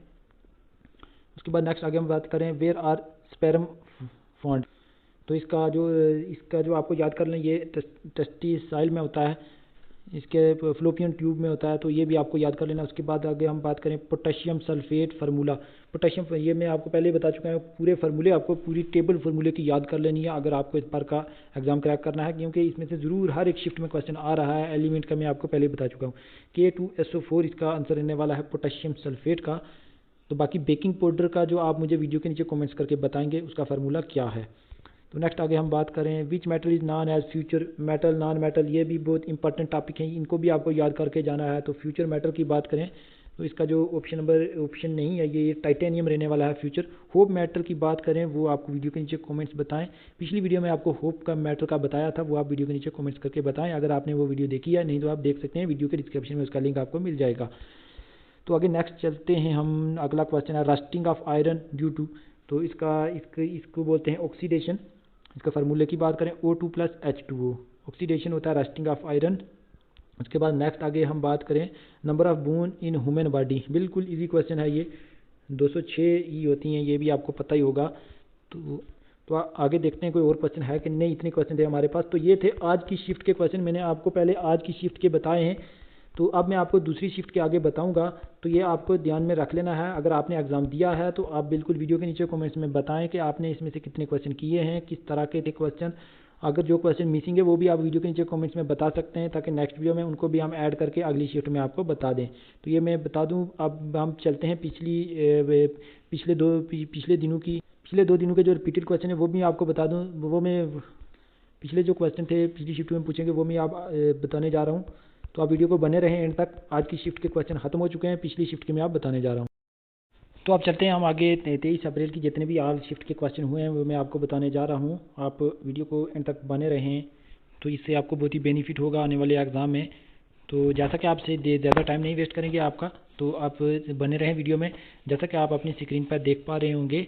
उसके बाद नेक्स्ट आगे हम बात करें वेयर आर स्पेरम फाउंड, तो इसका जो आपको याद कर लें, ये टेस्टिसाइल में होता है, इसके फ्लोपियन ट्यूब में होता है, तो ये भी आपको याद कर लेना। उसके बाद आगे हम बात करें पोटेशियम सल्फेट फार्मूला, पोटेशियम ये मैं आपको पहले बता चुका हूँ, पूरे फार्मूले आपको पूरी टेबल फार्मूले की याद कर लेनी है अगर आपको इस बार का एग्जाम क्रैक करना है, क्योंकि इसमें से ज़रूर हर एक शिफ्ट में क्वेश्चन आ रहा है। एलिमेंट का मैं आपको पहले बता चुका हूँ, K2SO4 इसका आंसर रहने वाला है पोटेशियम सल्फेट का। तो बाकी बेकिंग पाउडर का जो आप मुझे वीडियो के नीचे कमेंट्स करके बताएंगे उसका फार्मूला क्या है। तो नेक्स्ट आगे हम बात करें which metal is known as future metal, non metal, ये भी बहुत इंपॉर्टेंट टॉपिक है, इनको भी आपको याद करके जाना है। तो फ्यूचर मेटल की बात करें तो इसका जो ऑप्शन नहीं है, ये टाइटेनियम रहने वाला है फ्यूचर। होप मेटल की बात करें, वो आपको वीडियो के नीचे कमेंट्स बताएं, पिछली वीडियो में आपको होप का मेटल का बताया था, वो आप वीडियो के नीचे कमेंट्स करके बताएं अगर आपने वो वीडियो देखी है, नहीं तो आप देख सकते हैं वीडियो के डिस्क्रिप्शन में, उसका लिंक आपको मिल जाएगा। तो आगे नेक्स्ट चलते हैं हम, अगला क्वेश्चन है rusting of iron due to, तो इसको बोलते हैं ऑक्सीडेशन। इसका फार्मूले की बात करें O2+H2O, ऑक्सीडेशन होता है रस्टिंग ऑफ आयरन। उसके बाद नेक्स्ट आगे हम बात करें number of bone in human body, बिल्कुल इजी क्वेश्चन है ये, 206 ही होती हैं, ये भी आपको पता ही होगा। तो आगे देखते हैं कोई और क्वेश्चन है कि नहीं, इतने क्वेश्चन थे हमारे पास। तो ये थे आज की शिफ्ट के क्वेश्चन, मैंने आपको पहले आज की शिफ्ट के बताए हैं। तो अब मैं आपको दूसरी शिफ्ट के आगे बताऊंगा, तो ये आपको ध्यान में रख लेना है। अगर आपने एग्ज़ाम दिया है तो आप बिल्कुल वीडियो के नीचे कमेंट्स में बताएं कि आपने इसमें से कितने क्वेश्चन किए हैं, किस तरह के थे क्वेश्चन। अगर जो क्वेश्चन मिसिंग है वो भी आप वीडियो के नीचे कमेंट्स में बता सकते हैं, ताकि नेक्स्ट वीडियो में उनको भी हम ऐड करके अगली शिफ्ट में आपको बता दें। तो ये मैं बता दूं। अब हम चलते हैं पिछले दो दिनों के जो रिपीटेड क्वेश्चन है वो भी आपको बता दूं। वो मैं पिछले जो क्वेश्चन थे पिछली शिफ्ट में पूछेंगे वो मैं आप बताने जा रहा हूँ। तो आप वीडियो को बने रहें एंड तक। आज की शिफ्ट के क्वेश्चन खत्म हो चुके हैं, पिछली शिफ्ट के मैं आप बताने जा रहा हूँ। तो अब चलते हैं हम आगे। 23 अप्रैल की जितने भी आज शिफ्ट के क्वेश्चन हुए हैं वो मैं आपको बताने जा रहा हूँ। आप वीडियो को एंड तक बने रहें, तो इससे आपको बहुत ही बेनिफिट होगा आने वाले एग्ज़ाम में। तो जैसा कि आपसे ज़्यादा टाइम नहीं वेस्ट करेंगे आपका, तो आप बने रहें वीडियो में। जैसा कि आप अपनी स्क्रीन पर देख पा रहे होंगे,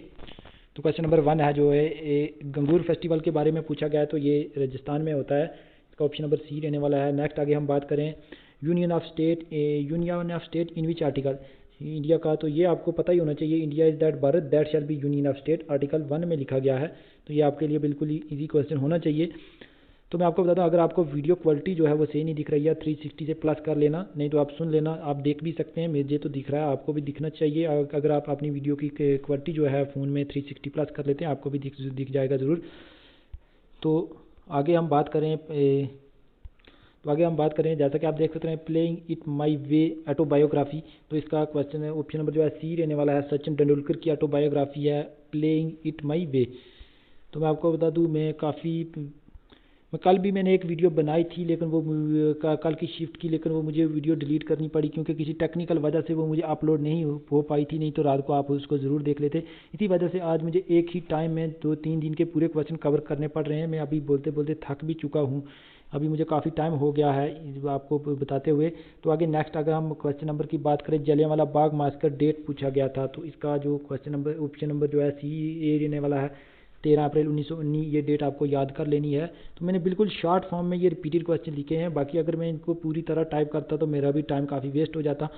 तो क्वेश्चन नंबर 1 है जो है गंगूर फेस्टिवल के बारे में पूछा गया है। तो ये राजस्थान में होता है, इसका ऑप्शन नंबर सी रहने वाला है। नेक्स्ट आगे हम बात करें union of state in which article, India का। तो ये आपको पता ही होना चाहिए, India is that Bharat that shall be union of state, article 1 में लिखा गया है। तो ये आपके लिए बिल्कुल ही ईजी क्वेश्चन होना चाहिए। तो मैं आपको बता दूं, अगर आपको वीडियो क्वालिटी जो है वो सही नहीं दिख रही है 360 से प्लस कर लेना, नहीं तो आप सुन लेना। आप देख भी सकते हैं, मुझे तो दिख रहा है, आपको भी दिखना चाहिए। अगर आप अपनी वीडियो की क्वालिटी जो है फ़ोन में 360 प्लस कर लेते हैं, आपको भी दिख जाएगा ज़रूर। तो आगे हम बात करें जैसा कि आप देख सकते हैं playing it my way autobiography. तो इसका क्वेश्चन है ऑप्शन नंबर जो है सी रहने वाला है। सचिन तेंदुलकर की ऑटोबायोग्राफी है प्लेइंग इट माई वे। तो मैं आपको बता दूं, कल भी मैंने एक वीडियो बनाई थी, लेकिन वो कल की शिफ्ट की, लेकिन वो मुझे वीडियो डिलीट करनी पड़ी क्योंकि किसी टेक्निकल वजह से वो मुझे अपलोड नहीं हो पाई थी। नहीं तो रात को आप उसको ज़रूर देख लेते। इसी वजह से आज मुझे एक ही टाइम में 2-3 दिन के पूरे क्वेश्चन कवर करने पड़ रहे हैं। मैं अभी बोलते बोलते थक भी चुका हूँ, अभी मुझे काफ़ी टाइम हो गया है आपको बताते हुए। तो आगे नेक्स्ट अगर हम क्वेश्चन नंबर की बात करें, जलियांवाला बाग मास्कर डेट पूछा गया था। तो इसका जो क्वेश्चन नंबर ऑप्शन नंबर जो है सी ए रहने वाला है, 13 अप्रैल 1919। ये डेट आपको याद कर लेनी है। तो मैंने बिल्कुल शॉर्ट फॉर्म में ये रिपीटेड क्वेश्चन लिखे हैं। बाकी अगर मैं इनको पूरी तरह टाइप करता तो मेरा भी टाइम काफ़ी वेस्ट हो जाता,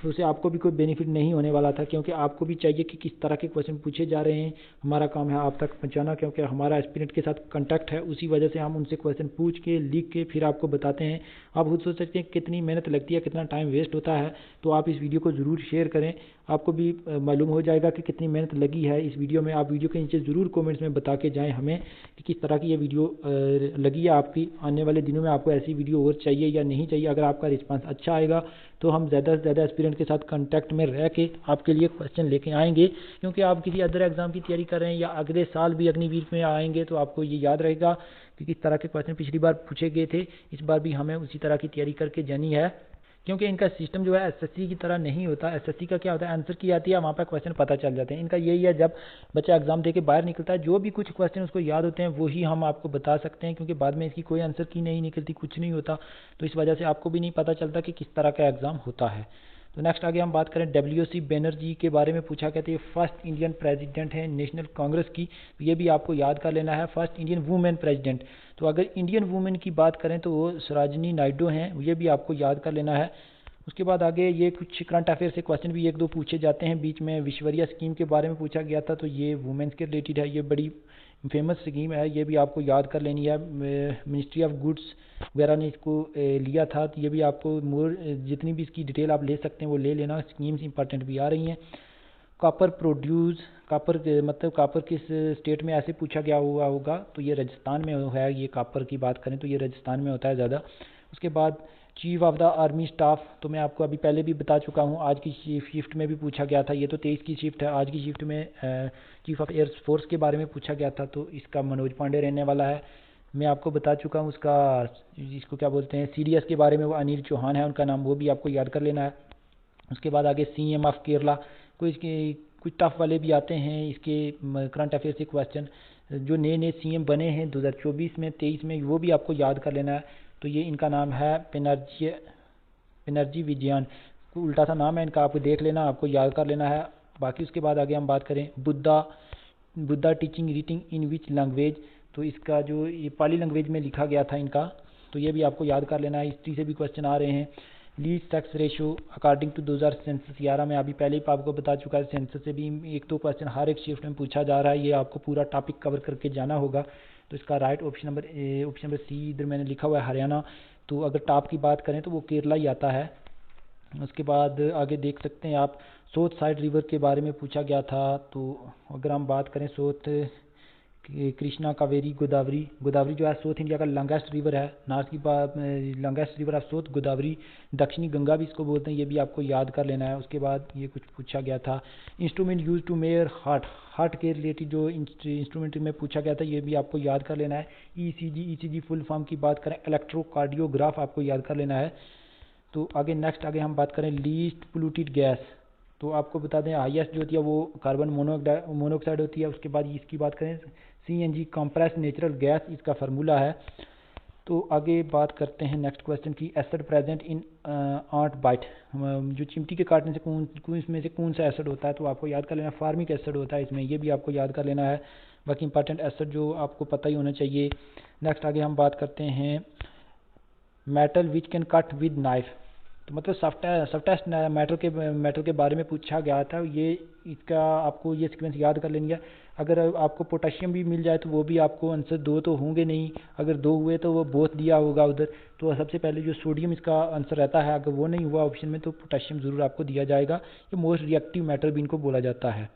तो उससे आपको भी कोई बेनिफिट नहीं होने वाला था। क्योंकि आपको भी चाहिए कि किस तरह के क्वेश्चन पूछे जा रहे हैं, हमारा काम है आप तक पहुंचाना, क्योंकि हमारा एस्पिरेंट के साथ कांटेक्ट है। उसी वजह से हम उनसे क्वेश्चन पूछ के लिख के फिर आपको बताते हैं। आप खुद सोच सकते हैं कितनी मेहनत लगती है, कितना टाइम वेस्ट होता है। तो आप इस वीडियो को ज़रूर शेयर करें, आपको भी मालूम हो जाएगा कि कितनी मेहनत लगी है इस वीडियो में। आप वीडियो के नीचे ज़रूर कमेंट्स में बता के जाएं हमें कि किस तरह की ये वीडियो लगी है आपकी। आने वाले दिनों में आपको ऐसी वीडियो और चाहिए या नहीं चाहिए। अगर आपका रिस्पांस अच्छा आएगा तो हम ज़्यादा से ज़्यादा एस्पिरेंट के साथ कांटेक्ट में रह के आपके लिए क्वेश्चन लेके आएंगे। क्योंकि आप किसी अदर एग्ज़ाम की तैयारी कर रहे हैं या अगले साल भी अग्नि वीक में आएंगे, तो आपको ये याद रहेगा कि किस तरह के क्वेश्चन पिछली बार पूछे गए थे। इस बार भी हमें उसी तरह की तैयारी करके जानी है, क्योंकि इनका सिस्टम जो है एसएससी की तरह नहीं होता। एसएससी का क्या होता है, आंसर की आती है, वहाँ पर क्वेश्चन पता चल जाते हैं। इनका यही है, जब बच्चा एग्जाम दे के बाहर निकलता है जो भी कुछ क्वेश्चन उसको याद होते हैं वही हम आपको बता सकते हैं, क्योंकि बाद में इसकी कोई आंसर की नहीं निकलती, कुछ नहीं होता। तो इस वजह से आपको भी नहीं पता चलता कि किस तरह का एग्ज़ाम होता है। तो नेक्स्ट आगे हम बात करें डब्ल्यूसी बनर्जी के बारे में पूछा गया था। ये फर्स्ट इंडियन प्रेसिडेंट हैं नेशनल कांग्रेस की, तो ये भी आपको याद कर लेना है। फर्स्ट इंडियन वुमेन प्रेसिडेंट, तो अगर इंडियन वुमेन की बात करें तो वो सरोजिनी नायडू हैं, ये भी आपको याद कर लेना है। उसके बाद आगे ये कुछ करंट अफेयर से क्वेश्चन भी 1-2 पूछे जाते हैं। बीच में विश्वरिया स्कीम के बारे में पूछा गया था, तो ये वुमेन्स के रिलेटेड है, ये बड़ी फेमस स्कीम है, ये भी आपको याद कर लेनी है। मिनिस्ट्री ऑफ गुड्स वगैरह ने इसको लिया था, तो ये भी आपको जितनी भी इसकी डिटेल आप ले सकते हैं वो ले लेना। स्कीम्स इंपॉर्टेंट भी आ रही हैं। कापर मतलब कापर किस स्टेट में ऐसे पूछा गया हुआ होगा, तो ये राजस्थान में है। ये कापर की बात करें तो ये राजस्थान में होता है ज़्यादा। उसके बाद chief of the army staff, तो मैं आपको अभी पहले भी बता चुका हूँ, आज की शिफ्ट में भी पूछा गया था। ये तो 23 की शिफ्ट है, आज की शिफ्ट में चीफ ऑफ एयर फोर्स के बारे में पूछा गया था, तो इसका मनोज पांडे रहने वाला है। मैं आपको बता चुका हूँ उसका, जिसको क्या बोलते हैं सीडीएस के बारे में, वो अनिल चौहान है उनका नाम, वो भी आपको याद कर लेना है। उसके बाद आगे सीएम ऑफ केरला, कुछ टफ वाले भी आते हैं इसके करंट अफेयर से क्वेश्चन। जो नए नए सीएम बने हैं 2024 में 23 में, वो भी आपको याद कर लेना है। तो ये इनका नाम है पिनर्जी विजयन, उल्टा सा नाम है इनका, आपको देख लेना, आपको याद कर लेना है। बाकी उसके बाद आगे हम बात करें Buddha teaching reading in which language, तो इसका जो ये पाली लैंग्वेज में लिखा गया था इनका, तो ये भी आपको याद कर लेना है। हिस्ट्री से भी क्वेश्चन आ रहे हैं। Least sex ratio according to 2000 census 11 में अभी पहले ही आपको बता चुका है। सेंसस से भी 1-2 क्वेश्चन हर एक शिफ्ट में पूछा जा रहा है, ये आपको पूरा टॉपिक कवर करके जाना होगा। तो इसका राइट ऑप्शन नंबर सी इधर मैंने लिखा हुआ है हरियाणा। तो अगर टॉप की बात करें तो वो केरला ही आता है। उसके बाद आगे देख सकते हैं आप, साउथ साइड रिवर के बारे में पूछा गया था। तो अगर हम बात करें साउथ, कृष्णा, कावेरी, गोदावरी। गोदावरी जो है साउथ इंडिया का लॉन्गेस्ट रिवर है। नॉर्थ की बात, longest river of south Godavari. दक्षिणी गंगा भी इसको बोलते हैं, ये भी आपको याद कर लेना है। उसके बाद ये कुछ पूछा गया था, instrument use to measure heart के रिलेटेड जो इंस्ट्रूमेंट में पूछा गया था, ये भी आपको याद कर लेना है। ईसीजी फुल फॉर्म की बात करें, इलेक्ट्रोकार्डियोग्राफ आपको याद कर लेना है। तो आगे नेक्स्ट आगे हम बात करें लीस्ट पोल्यूटेड गैस, तो आपको बता दें हाईएस्ट जो होती है वो कार्बन मोनोऑक्साइड होती है। उसके बाद इसकी बात करें CNG कंप्रेस नेचुरल गैस, इसका फार्मूला है। तो आगे बात करते हैं नेक्स्ट क्वेश्चन की, acid present in ant bite, जो चिमटी के काटने से इसमें से कौन सा एसिड होता है, तो आपको याद कर लेना फार्मिक एसिड होता है इसमें, ये भी आपको याद कर लेना है। बाकी इंपॉर्टेंट एसिड जो आपको पता ही होना चाहिए। नेक्स्ट आगे हम बात करते हैं metal which can cut with knife, तो मतलब सॉफ्टेस्ट मेटल के बारे में पूछा गया था। ये इसका आपको ये सीक्वेंस याद कर लेनी है। अगर आपको पोटेशियम भी मिल जाए तो वो भी आपको आंसर दो तो होंगे नहीं, अगर दो हुए तो वो बोथ दिया होगा उधर। तो सबसे पहले जो सोडियम इसका आंसर रहता है, अगर वो नहीं हुआ ऑप्शन में तो पोटेशियम ज़रूर आपको दिया जाएगा। ये मोस्ट रिएक्टिव मेटल भी इनको बोला जाता है।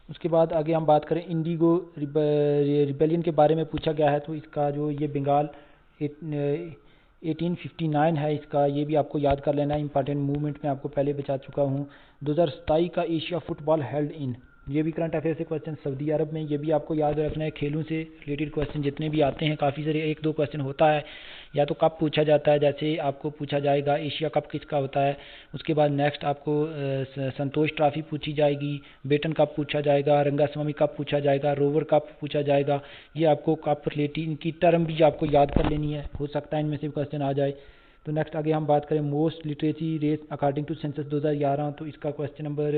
उसके बाद आगे हम बात करें इंडिगो रिबेलियन के बारे में पूछा गया है, तो इसका जो ये बंगाल 1859 है इसका, ये भी आपको याद कर लेना है। इंपॉर्टेंट मूवमेंट में आपको पहले बता चुका हूँ। 2027 का एशिया फुटबॉल हेल्ड इन, ये भी करंट अफेयर से क्वेश्चन सऊदी अरब में, ये भी आपको याद रखना है। खेलों से रिलेटेड क्वेश्चन जितने भी आते हैं काफ़ी सारे, एक दो क्वेश्चन होता है या तो कप पूछा जाता है, जैसे आपको पूछा जाएगा एशिया कप किसका होता है। उसके बाद नेक्स्ट आपको संतोष ट्रॉफी पूछी जाएगी, बेटन कप पूछा जाएगा, रंगास्वामी कप पूछा जाएगा, रोवर कप पूछा जाएगा। ये आपको कप रिलेटेड इनकी टर्म भी आपको याद कर लेनी है, हो सकता है इनमें से क्वेश्चन आ जाए। तो नेक्स्ट आगे हम बात करें most literacy rate according to census 2011, तो इसका क्वेश्चन नंबर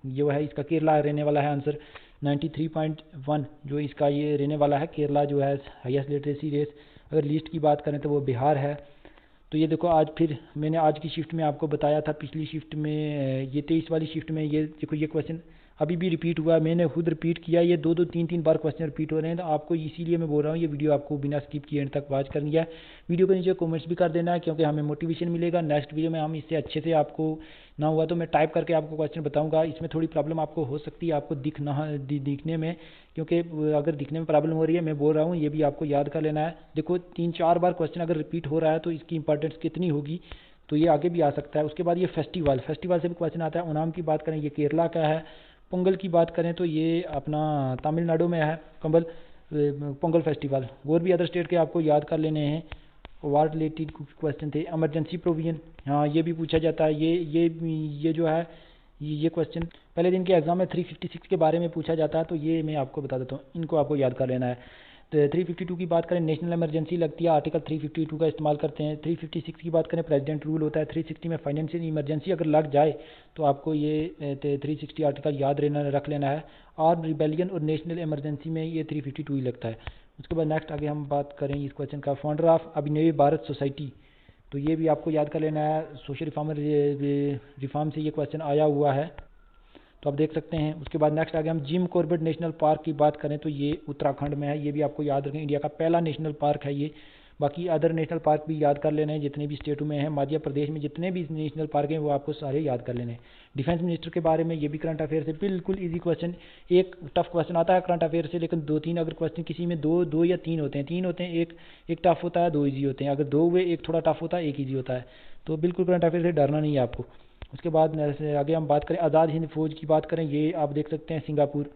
ये है, इसका केरला रहने वाला है आंसर 93.1 जो इसका ये रहने वाला है। केरला जो है हाईएस्ट लिटरेसी रेट। अगर लिस्ट की बात करें तो वो बिहार है। तो ये देखो आज फिर मैंने आज की शिफ्ट में आपको बताया था, पिछली शिफ्ट में ये 23 वाली शिफ्ट में ये देखो ये क्वेश्चन अभी भी रिपीट हुआ है, मैंने खुद रिपीट किया। ये दो दो तीन तीन बार क्वेश्चन रिपीट हो रहे हैं, तो आपको इसीलिए मैं बोल रहा हूँ ये वीडियो आपको बिना स्किप किए एंड तक वॉच करनी है। वीडियो के नीचे कमेंट्स भी कर देना है, क्योंकि हमें मोटिवेशन मिलेगा। नेक्स्ट वीडियो में हम इससे अच्छे से, आपको ना हुआ तो मैं टाइप करके आपको क्वेश्चन बताऊंगा। इसमें थोड़ी प्रॉब्लम आपको हो सकती है, आपको दिखने में, क्योंकि अगर दिखने में प्रॉब्लम हो रही है, मैं बोल रहा हूँ ये भी आपको याद कर लेना है। देखो 3-4 बार क्वेश्चन अगर रिपीट हो रहा है तो इसकी इंपॉर्टेंस कितनी होगी, तो ये आगे भी आ सकता है। उसके बाद ये फेस्टिवल से भी क्वेश्चन आता है। ओनाम की बात करें ये केरला का है। पोंगल की बात करें तो ये अपना तमिलनाडु में है पोंगल फेस्टिवल। और भी अदर स्टेट के आपको याद कर लेने हैं। वार रिलेटेड क्वेश्चन थे। इमरजेंसी प्रोविजन, हाँ ये भी पूछा जाता है। ये जो है ये क्वेश्चन पहले दिन के एग्जाम में 356 के बारे में पूछा जाता है, तो ये मैं आपको बता देता हूँ, इनको आपको याद कर लेना है। तो 352 की बात करें नेशनल इमरजेंसी लगती है, आर्टिकल 352 का इस्तेमाल करते हैं। 356 की बात करें प्रेसिडेंट रूल होता है। 360 में फाइनेंशियल इमरजेंसी अगर लग जाए तो आपको ये 360 आर्टिकल याद रख लेना है। आर्म रिबेलियन और नेशनल इमरजेंसी में ये 352 ही लगता है। उसके बाद नेक्स्ट आगे हम बात करें इस क्वेश्चन का, founder of Abhinav Bharat society, तो ये भी आपको याद कर लेना है। सोशल रिफॉर्म से ये क्वेश्चन आया हुआ है, तो आप देख सकते हैं। उसके बाद नेक्स्ट आगे हम जिम कॉर्बेट नेशनल पार्क की बात करें तो ये उत्तराखंड में है, ये भी आपको याद रखें। इंडिया का पहला नेशनल पार्क है ये। बाकी अदर नेशनल पार्क भी याद कर लेने हैं जितने भी स्टेटों में हैं। मध्य प्रदेश में जितने भी नेशनल पार्क हैं वो आपको सारे याद कर लेने हैं। डिफेंस मिनिस्टर के बारे में ये भी करंट अफेयर से बिल्कुल ईजी क्वेश्चन, एक टफ क्वेश्चन आता है करंट अफेयर से, लेकिन 2-3 अगर क्वेश्चन किसी में दो या तीन होते हैं, एक टफ होता है, 2 ईजी होते हैं। अगर 2 हुए, एक थोड़ा टफ होता है, एक ईजी होता है। तो बिल्कुल करंट अफेयर से डरना नहीं है आपको। उसके बाद आगे हम बात करें आज़ाद हिंद फौज की बात करें, ये आप देख सकते हैं सिंगापुर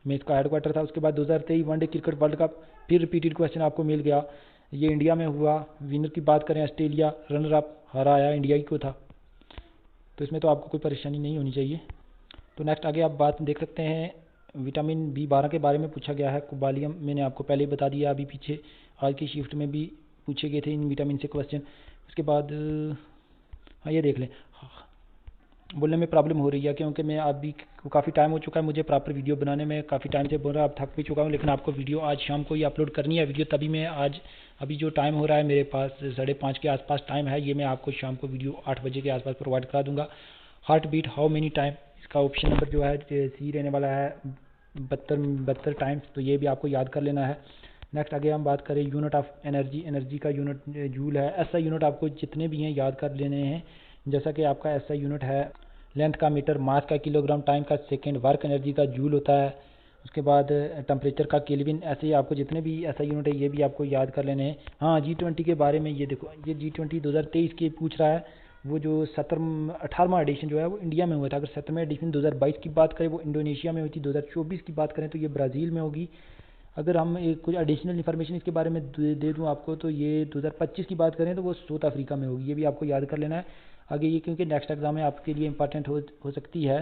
में इसका हेडक्वार्टर था। उसके बाद 2023 वनडे क्रिकेट वर्ल्ड कप फिर रिपीटेड क्वेश्चन आपको मिल गया, ये इंडिया में हुआ। विनर की बात करें ऑस्ट्रेलिया, रनर अप हराया इंडिया ही को था, तो इसमें तो आपको कोई परेशानी नहीं होनी चाहिए। तो नेक्स्ट आगे आप बात देख सकते हैं विटामिन B12 के बारे में पूछा गया है। कोबालियम मैंने आपको पहले ही बता दिया, अभी पीछे आज की शिफ्ट में भी पूछे गए थे इन विटामिन से क्वेश्चन। उसके बाद हाँ ये देख लें, बोलने में प्रॉब्लम हो रही है क्योंकि मैं अभी काफ़ी टाइम हो चुका है मुझे प्रॉपर वीडियो बनाने में, काफ़ी टाइम से बोल रहा, अब थक भी चुका हूँ, लेकिन आपको वीडियो आज शाम को ही अपलोड करनी है वीडियो, तभी मैं आज अभी जो टाइम हो रहा है मेरे पास 5:30 के आसपास टाइम है, ये मैं आपको शाम को वीडियो 8 बजे के आसपास प्रोवाइड करा दूंगा। Heart beat how many time, इसका ऑप्शन नंबर जो है सी रहने वाला है 72 टाइम्स, तो ये भी आपको याद कर लेना है। नेक्स्ट आगे हम बात करें यूनिट ऑफ एनर्जी, एनर्जी का यूनिट जूल है। एसआई यूनिट आपको जितने भी हैं याद कर लेने हैं, जैसा कि आपका एसआई यूनिट है लेंथ का मीटर, मास का किलोग्राम, टाइम का सेकेंड, वर्क एनर्जी का जूल होता है, उसके बाद टेम्परेचर का केल्विन। ऐसे ही आपको जितने भी एसआई यूनिट है ये भी आपको याद कर लेने हैं। हाँ, G20 के बारे में ये देखो, ये G20 2023 के पूछ रहा है। वो जो 18वां एडिशन जो है वो इंडिया में हुआ था। अगर 17वें एडिशन 2022 की बात करें वो इंडोनेशिया में हुई थी। 2024 की बात करें तो ये ब्राज़ील में होगी। अगर हम एक कुछ एडिशनल इन्फॉर्मेशन इसके बारे में दे दूं आपको, तो ये 2025 की बात करें तो वो साउथ अफ्रीका में होगी। ये भी आपको याद कर लेना है आगे, ये क्योंकि नेक्स्ट एग्जाम में आपके लिए इंपॉर्टेंट हो सकती है।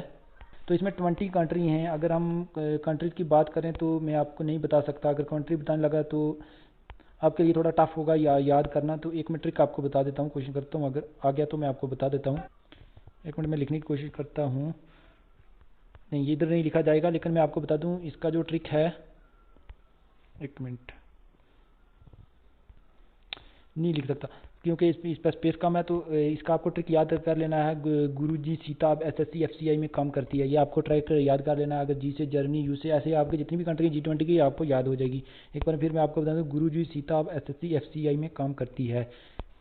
तो इसमें 20 कंट्री हैं। अगर हम कंट्रीज़ की बात करें तो मैं आपको नहीं बता सकता। अगर कंट्री बताने लगा तो आपके लिए थोड़ा टफ होगा याद करना। तो एक मिनट ट्रिक आपको बता देता हूँ, कोशिश करता हूँ, अगर आ गया तो मैं आपको बता देता हूँ। एक मिनट में लिखने की कोशिश करता हूँ। नहीं, ये इधर नहीं लिखा जाएगा, लेकिन मैं आपको बता दूँ इसका जो ट्रिक है। एक मिनट, नहीं लिख सकता क्योंकि इस पर स्पेस कम है। तो इसका आपको ट्रिक याद कर लेना है। गुरुजी सीता अब एसएससी एफसीआई में काम करती है, ये आपको ट्रिक याद कर लेना है। अगर जी से जर्मनी, यू से, ऐसे आपके जितनी भी कंट्री G20 की आपको याद हो जाएगी। एक बार फिर मैं आपको बता दूं, गुरुजी सीता अब एसएससी एफसीआई में काम करती है।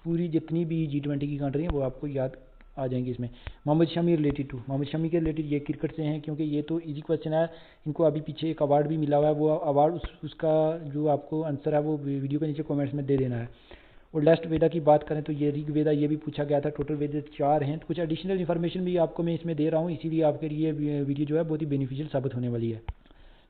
पूरी जितनी भी G20 की कंट्री हैं वो आपको याद आ जाएंगी इसमें। मोहम्मद शमी रिलेटेड टू, मोहम्मद शमी के रिलेटेड ये क्रिकेट से हैं, क्योंकि ये तो इजी क्वेश्चन है। इनको अभी पीछे एक अवार्ड भी मिला हुआ है। वो अवार्ड उसका जो आपको आंसर है वो वीडियो के नीचे कमेंट्स में दे देना है। और लास्ट वेदा की बात करें तो ये ऋग वेदा, ये भी पूछा गया था। टोटल वेद 4 हैं। तो कुछ एडिशनल इन्फॉर्मेशन भी आपको मैं इसमें दे रहा हूँ, इसीलिए आपके लिए वीडियो जो है बहुत ही बेनिफिशियल साबित होने वाली है।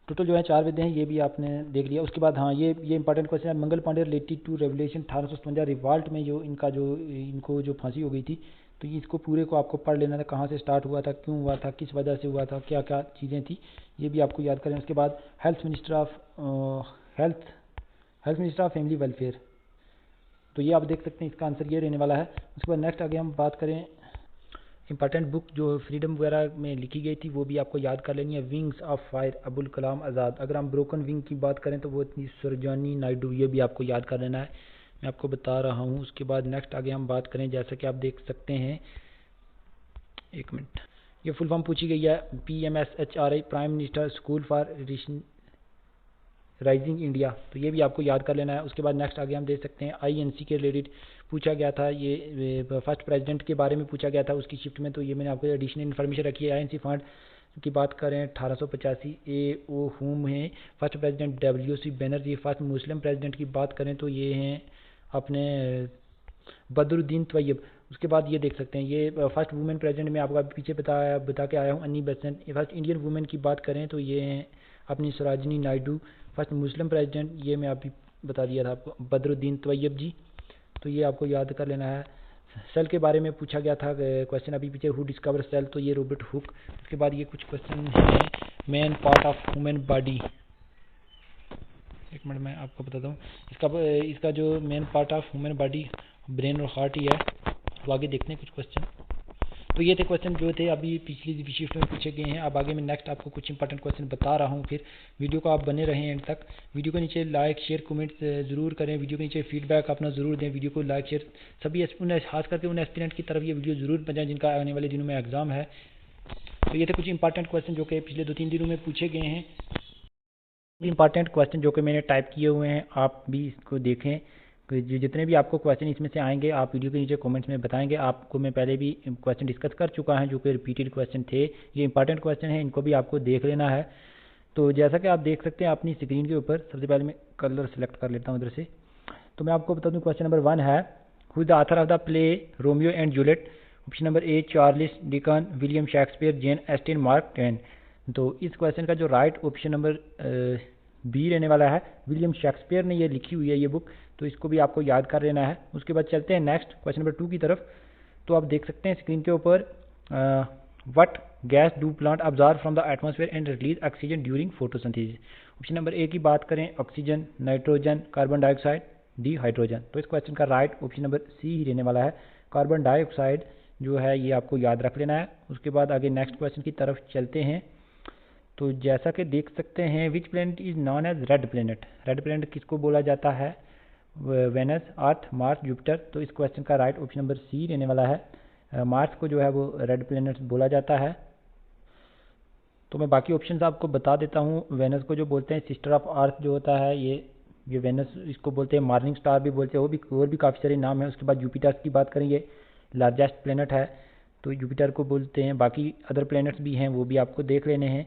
टोटल जो है 4 वेद हैं, ये भी आपने देख लिया। उसके बाद हाँ, ये इंपॉर्टेंट क्वेश्चन है। Mangal Pandey related to revolution 1857 revolt में जो इनको जो फांसी हो गई थी, तो इसको पूरे को आपको पढ़ लेना था। कहाँ से स्टार्ट हुआ था, क्यों हुआ था, किस वजह से हुआ था, क्या क्या चीज़ें थी, ये भी आपको याद करें। उसके बाद health minister of family welfare, तो ये आप देख सकते हैं, इसका आंसर ये रहने वाला है। उसके बाद नेक्स्ट आगे हम बात करें इंपॉर्टेंट बुक जो फ्रीडम वगैरह में लिखी गई थी, वो भी आपको याद कर लेनी है। Wings of fire, Abul Kalam Azad. अगर हम ब्रोकन विंग की बात करें तो वो थी सुरजानी नायडू, ये भी आपको याद कर लेना है, मैं आपको बता रहा हूँ। उसके बाद नेक्स्ट आगे हम बात करें, जैसा कि आप देख सकते हैं, एक मिनट, ये फुल फॉर्म पूछी गई है। PMSHRI, prime minister school for rising India, तो ये भी आपको याद कर लेना है। उसके बाद नेक्स्ट आगे हम देख सकते हैं INC के रिलेटेड पूछा गया था। ये फर्स्ट प्रेसिडेंट के बारे में पूछा गया था उसकी शिफ्ट में, तो ये मैंने आपको एडिशनल इन्फॉर्मेशन रखी है। INC फंड की बात करें 1885 AO हुम है first president. WC Banerjee first Muslim president की बात करें तो ये हैं अपने बदरुद्दीन तैयब। उसके बाद ये देख सकते हैं, ये फर्स्ट वुमेन प्रेसिडेंट में आपको पीछे बता के आया हूँ, अन्नी बेसेंट। फर्स्ट इंडियन वुमेन की बात करें तो ये हैं अपनी Sarojini Naidu. First Muslim president, ये मैं अभी बता दिया था आपको, बदरुद्दीन तैयब जी, तो ये आपको याद कर लेना है। सेल के बारे में पूछा गया था क्वेश्चन अभी पीछे, हु डिस्कवर सेल, तो ये रॉबर्ट हुक। उसके बाद ये कुछ क्वेश्चन हैं, main part of human body, एक मिनट मैं आपको बताता हूँ। इसका जो main part of human body brain और हार्ट ही है। तो आगे देखते हैं कुछ क्वेश्चन। तो ये थे क्वेश्चन जो थे अभी पिछली शिफ्ट में पूछे गए हैं। अब आगे मैं नेक्स्ट आपको कुछ इंपॉर्टेंट क्वेश्चन बता रहा हूँ। फिर वीडियो को आप बने रहें एंड तक। वीडियो के नीचे लाइक शेयर कमेंट ज़रूर करें। वीडियो के नीचे फीडबैक अपना ज़रूर दें। वीडियो को लाइक शेयर, सभी खास करके उन एस्पिरेंट की तरफ ये वीडियो ज़रूर पहुँचाएं जिनका आने वाले दिनों में एग्जाम है। तो ये थे कुछ इंपॉर्टेंट क्वेश्चन जो कि पिछले 2-3 दिनों में पूछे गए हैं। इंपॉर्टेंट क्वेश्चन जो कि मैंने टाइप किए हुए हैं, आप भी इसको देखें। जितने भी आपको क्वेश्चन इसमें से आएंगे आप वीडियो के नीचे कमेंट्स में बताएंगे। आपको मैं पहले भी क्वेश्चन डिस्कस कर चुका है जो कि रिपीटेड क्वेश्चन थे। ये इंपॉर्टेंट क्वेश्चन है, इनको भी आपको देख लेना है। तो जैसा कि आप देख सकते हैं अपनी स्क्रीन के ऊपर, सबसे पहले मैं कलर सेलेक्ट कर लेता हूँ इधर से। तो मैं आपको बता दूँ क्वेश्चन नंबर 1 है, who is the author of the play Romeo and Juliet. Option number A Charles Dickens, William Shakespeare, Jane Austen, mark Twain. तो इस क्वेश्चन का जो राइट ऑप्शन नंबर B रहने वाला है। विलियम शेक्सपियर ने ये लिखी हुई है ये बुक, तो इसको भी आपको याद कर लेना है। उसके बाद चलते हैं नेक्स्ट क्वेश्चन नंबर 2 की तरफ। तो आप देख सकते हैं स्क्रीन के ऊपर, what gas do plant observe from the atmosphere and release oxygen during photosynthesis. Option number A की बात करें, oxygen, nitrogen, carbon dioxide, D hydrogen. तो इस क्वेश्चन का राइट ऑप्शन नंबर C ही रहने वाला है, कार्बन डाइऑक्साइड जो है ये आपको याद रख लेना है। उसके बाद आगे नेक्स्ट क्वेश्चन की तरफ चलते हैं। तो जैसा कि देख सकते हैं, which planet is known as red planet. Red planet किसको बोला जाता है, वेनस, अर्थ, मार्स, जुपिटर। तो इस क्वेश्चन का राइट ऑप्शन नंबर C रहने वाला है। मार्स को जो है वो रेड प्लैनेट बोला जाता है। तो मैं बाकी ऑप्शंस आपको बता देता हूँ। वेनस को जो बोलते हैं सिस्टर ऑफ अर्थ जो होता है, ये ये वेनस इसको बोलते हैं, मॉर्निंग स्टार भी बोलते हैं, वो भी और भी काफ़ी सारे नाम हैं। उसके बाद जुपिटर की बात करें, ये लार्जेस्ट प्लेनेट है तो जुपिटर को बोलते हैं। बाकी अदर प्लैनेट्स भी हैं, वो भी आपको देख लेने हैं।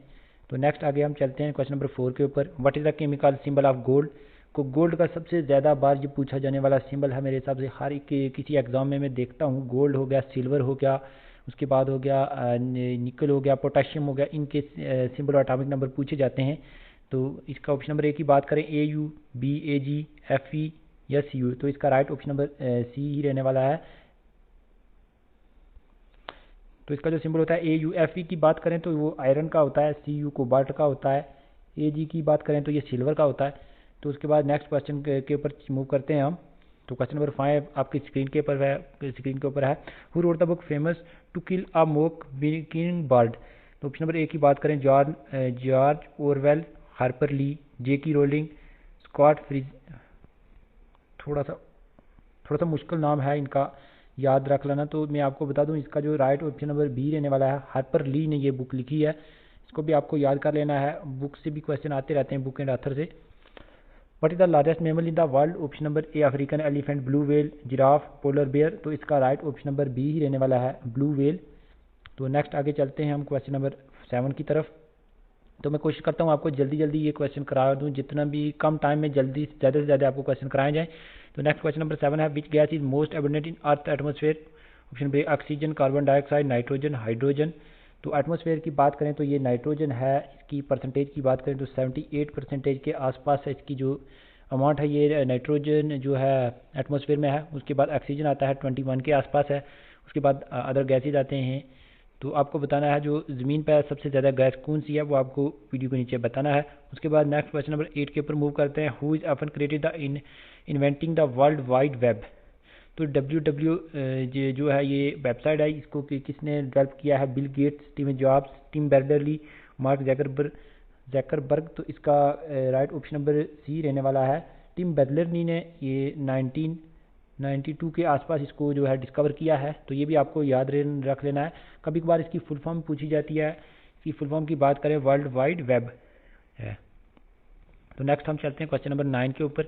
तो नेक्स्ट आगे हम चलते हैं क्वेश्चन नंबर 4 के ऊपर। What is the chemical symbol of gold. को गोल्ड का सबसे ज़्यादा बार ये पूछा जाने वाला सिंबल है मेरे हिसाब से, हर एक किसी एग्जाम में मैं देखता हूँ। गोल्ड हो गया, सिल्वर हो गया, उसके बाद हो गया निकल हो गया, पोटेशियम हो गया, इनके सिंबल और एटॉमिक नंबर पूछे जाते हैं। तो इसका ऑप्शन नंबर ए की बात करें, AU, BAG, FE या CU, तो इसका राइट ऑप्शन नंबर सी ही रहने वाला है। तो इसका जो सिंबल होता है AU, FE की बात करें तो वो आयरन का होता है, CU कोबाल्ट का होता है, AG की बात करें तो ये सिल्वर का होता है। तो उसके बाद नेक्स्ट क्वेश्चन के ऊपर मूव करते हैं हम। तो क्वेश्चन नंबर 5 आपकी स्क्रीन के ऊपर है। Who wrote the book famous to kill a mockingbird. तो ऑप्शन नंबर ए की बात करें, George Orwell, Harper Lee, J.K. Rowling, Scott फ्रिज। थोड़ा सा मुश्किल नाम है इनका, याद रख लेना। तो मैं आपको बता दूं, इसका जो राइट ऑप्शन नंबर बी रहने वाला है। हार्पर ली ने ये बुक लिखी है, इसको भी आपको याद कर लेना है। बुक से भी क्वेश्चन आते रहते हैं, बुक एंड ऑथर से। What is the largest mammal in the world. Option number A African elephant, blue whale, giraffe, polar bear. तो इसका राइट ऑप्शन नंबर बी ही रहने वाला है, ब्लू व्हेल। तो नेक्स्ट आगे चलते हैं हम क्वेश्चन नंबर 7 की तरफ। तो मैं कोशिश करता हूँ आपको जल्दी जल्दी ये क्वेश्चन करा दूँ, जितना भी कम टाइम में जल्दी ज़्यादा से ज़्यादा आपको क्वेश्चन कराए जाएँ। तो नेक्स्ट क्वेश्चन नंबर 7 है, which gas is most abundant in earth atmosphere. Option B oxygen, carbon dioxide, nitrogen, hydrogen. तो एटमॉस्फेयर की बात करें तो ये नाइट्रोजन है। इसकी परसेंटेज की बात करें तो 78% के आसपास है इसकी जो अमाउंट है, ये नाइट्रोजन जो है एटमॉस्फेयर में है। उसके बाद ऑक्सीजन आता है 21 के आसपास है। उसके बाद अदर गैसेज आते हैं। तो आपको बताना है जो ज़मीन पर सबसे ज़्यादा गैस कौन सी है, वो आपको वीडियो के नीचे बताना है। उसके बाद नेक्स्ट क्वेश्चन नंबर 8 के ऊपर मूव करते हैं। Who is often created the inventing the world wide web. तो जो है ये वेबसाइट है, इसको किसने डेवलप किया है, Bill Gates, Steve Jobs, Tim Berners-Lee, Mark Zuckerberg. तो इसका राइट ऑप्शन नंबर सी रहने वाला है, टिम बर्नर्स-ली ने ये 1992 के आसपास इसको जो है डिस्कवर किया है। तो ये भी आपको याद रख लेना है, कभी कभार इसकी फुल फॉर्म पूछी जाती है। इसकी फुल फॉर्म की बात करें, वर्ल्ड वाइड वेब है। तो नेक्स्ट हम चलते हैं क्वेश्चन नंबर 9 के ऊपर।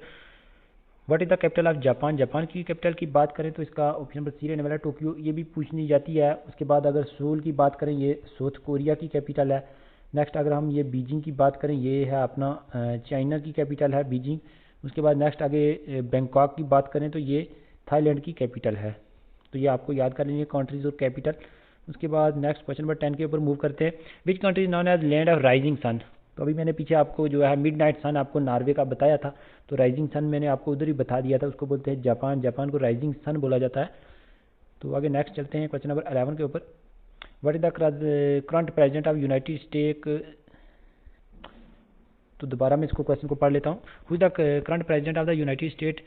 What is the capital of Japan. Japan की कैपिटल की बात करें तो इसका ऑप्शन नंबर सी रहने वाला है, टोक्यो। ये भी पूछनी जाती है। उसके बाद अगर सोल की बात करें, ये साउथ कोरिया की कैपिटल है। नेक्स्ट अगर हम ये बीजिंग की बात करें, ये है अपना चाइना की कैपिटल है बीजिंग। उसके बाद नेक्स्ट आगे बैंकॉक की बात करें तो ये थाईलैंड की कैपिटल है। तो ये आपको याद कर लीजिए कंट्रीज और कैपिटल। उसके बाद नेक्स्ट क्वेश्चन नंबर 10 के ऊपर मूव करते हैं। Which country is known as land of rising sun. तो अभी मैंने पीछे आपको जो है मिड नाइट सन आपको नॉर्वे का बताया था, तो राइजिंग सन मैंने आपको उधर ही बता दिया था, उसको बोलते हैं जापान। जापान को राइजिंग सन बोला जाता है। तो आगे नेक्स्ट चलते हैं क्वेश्चन नंबर 11 के ऊपर। What is the current president of United State. तो दोबारा मैं इसको क्वेश्चन को पढ़ लेता हूँ। Who is the current president of the United State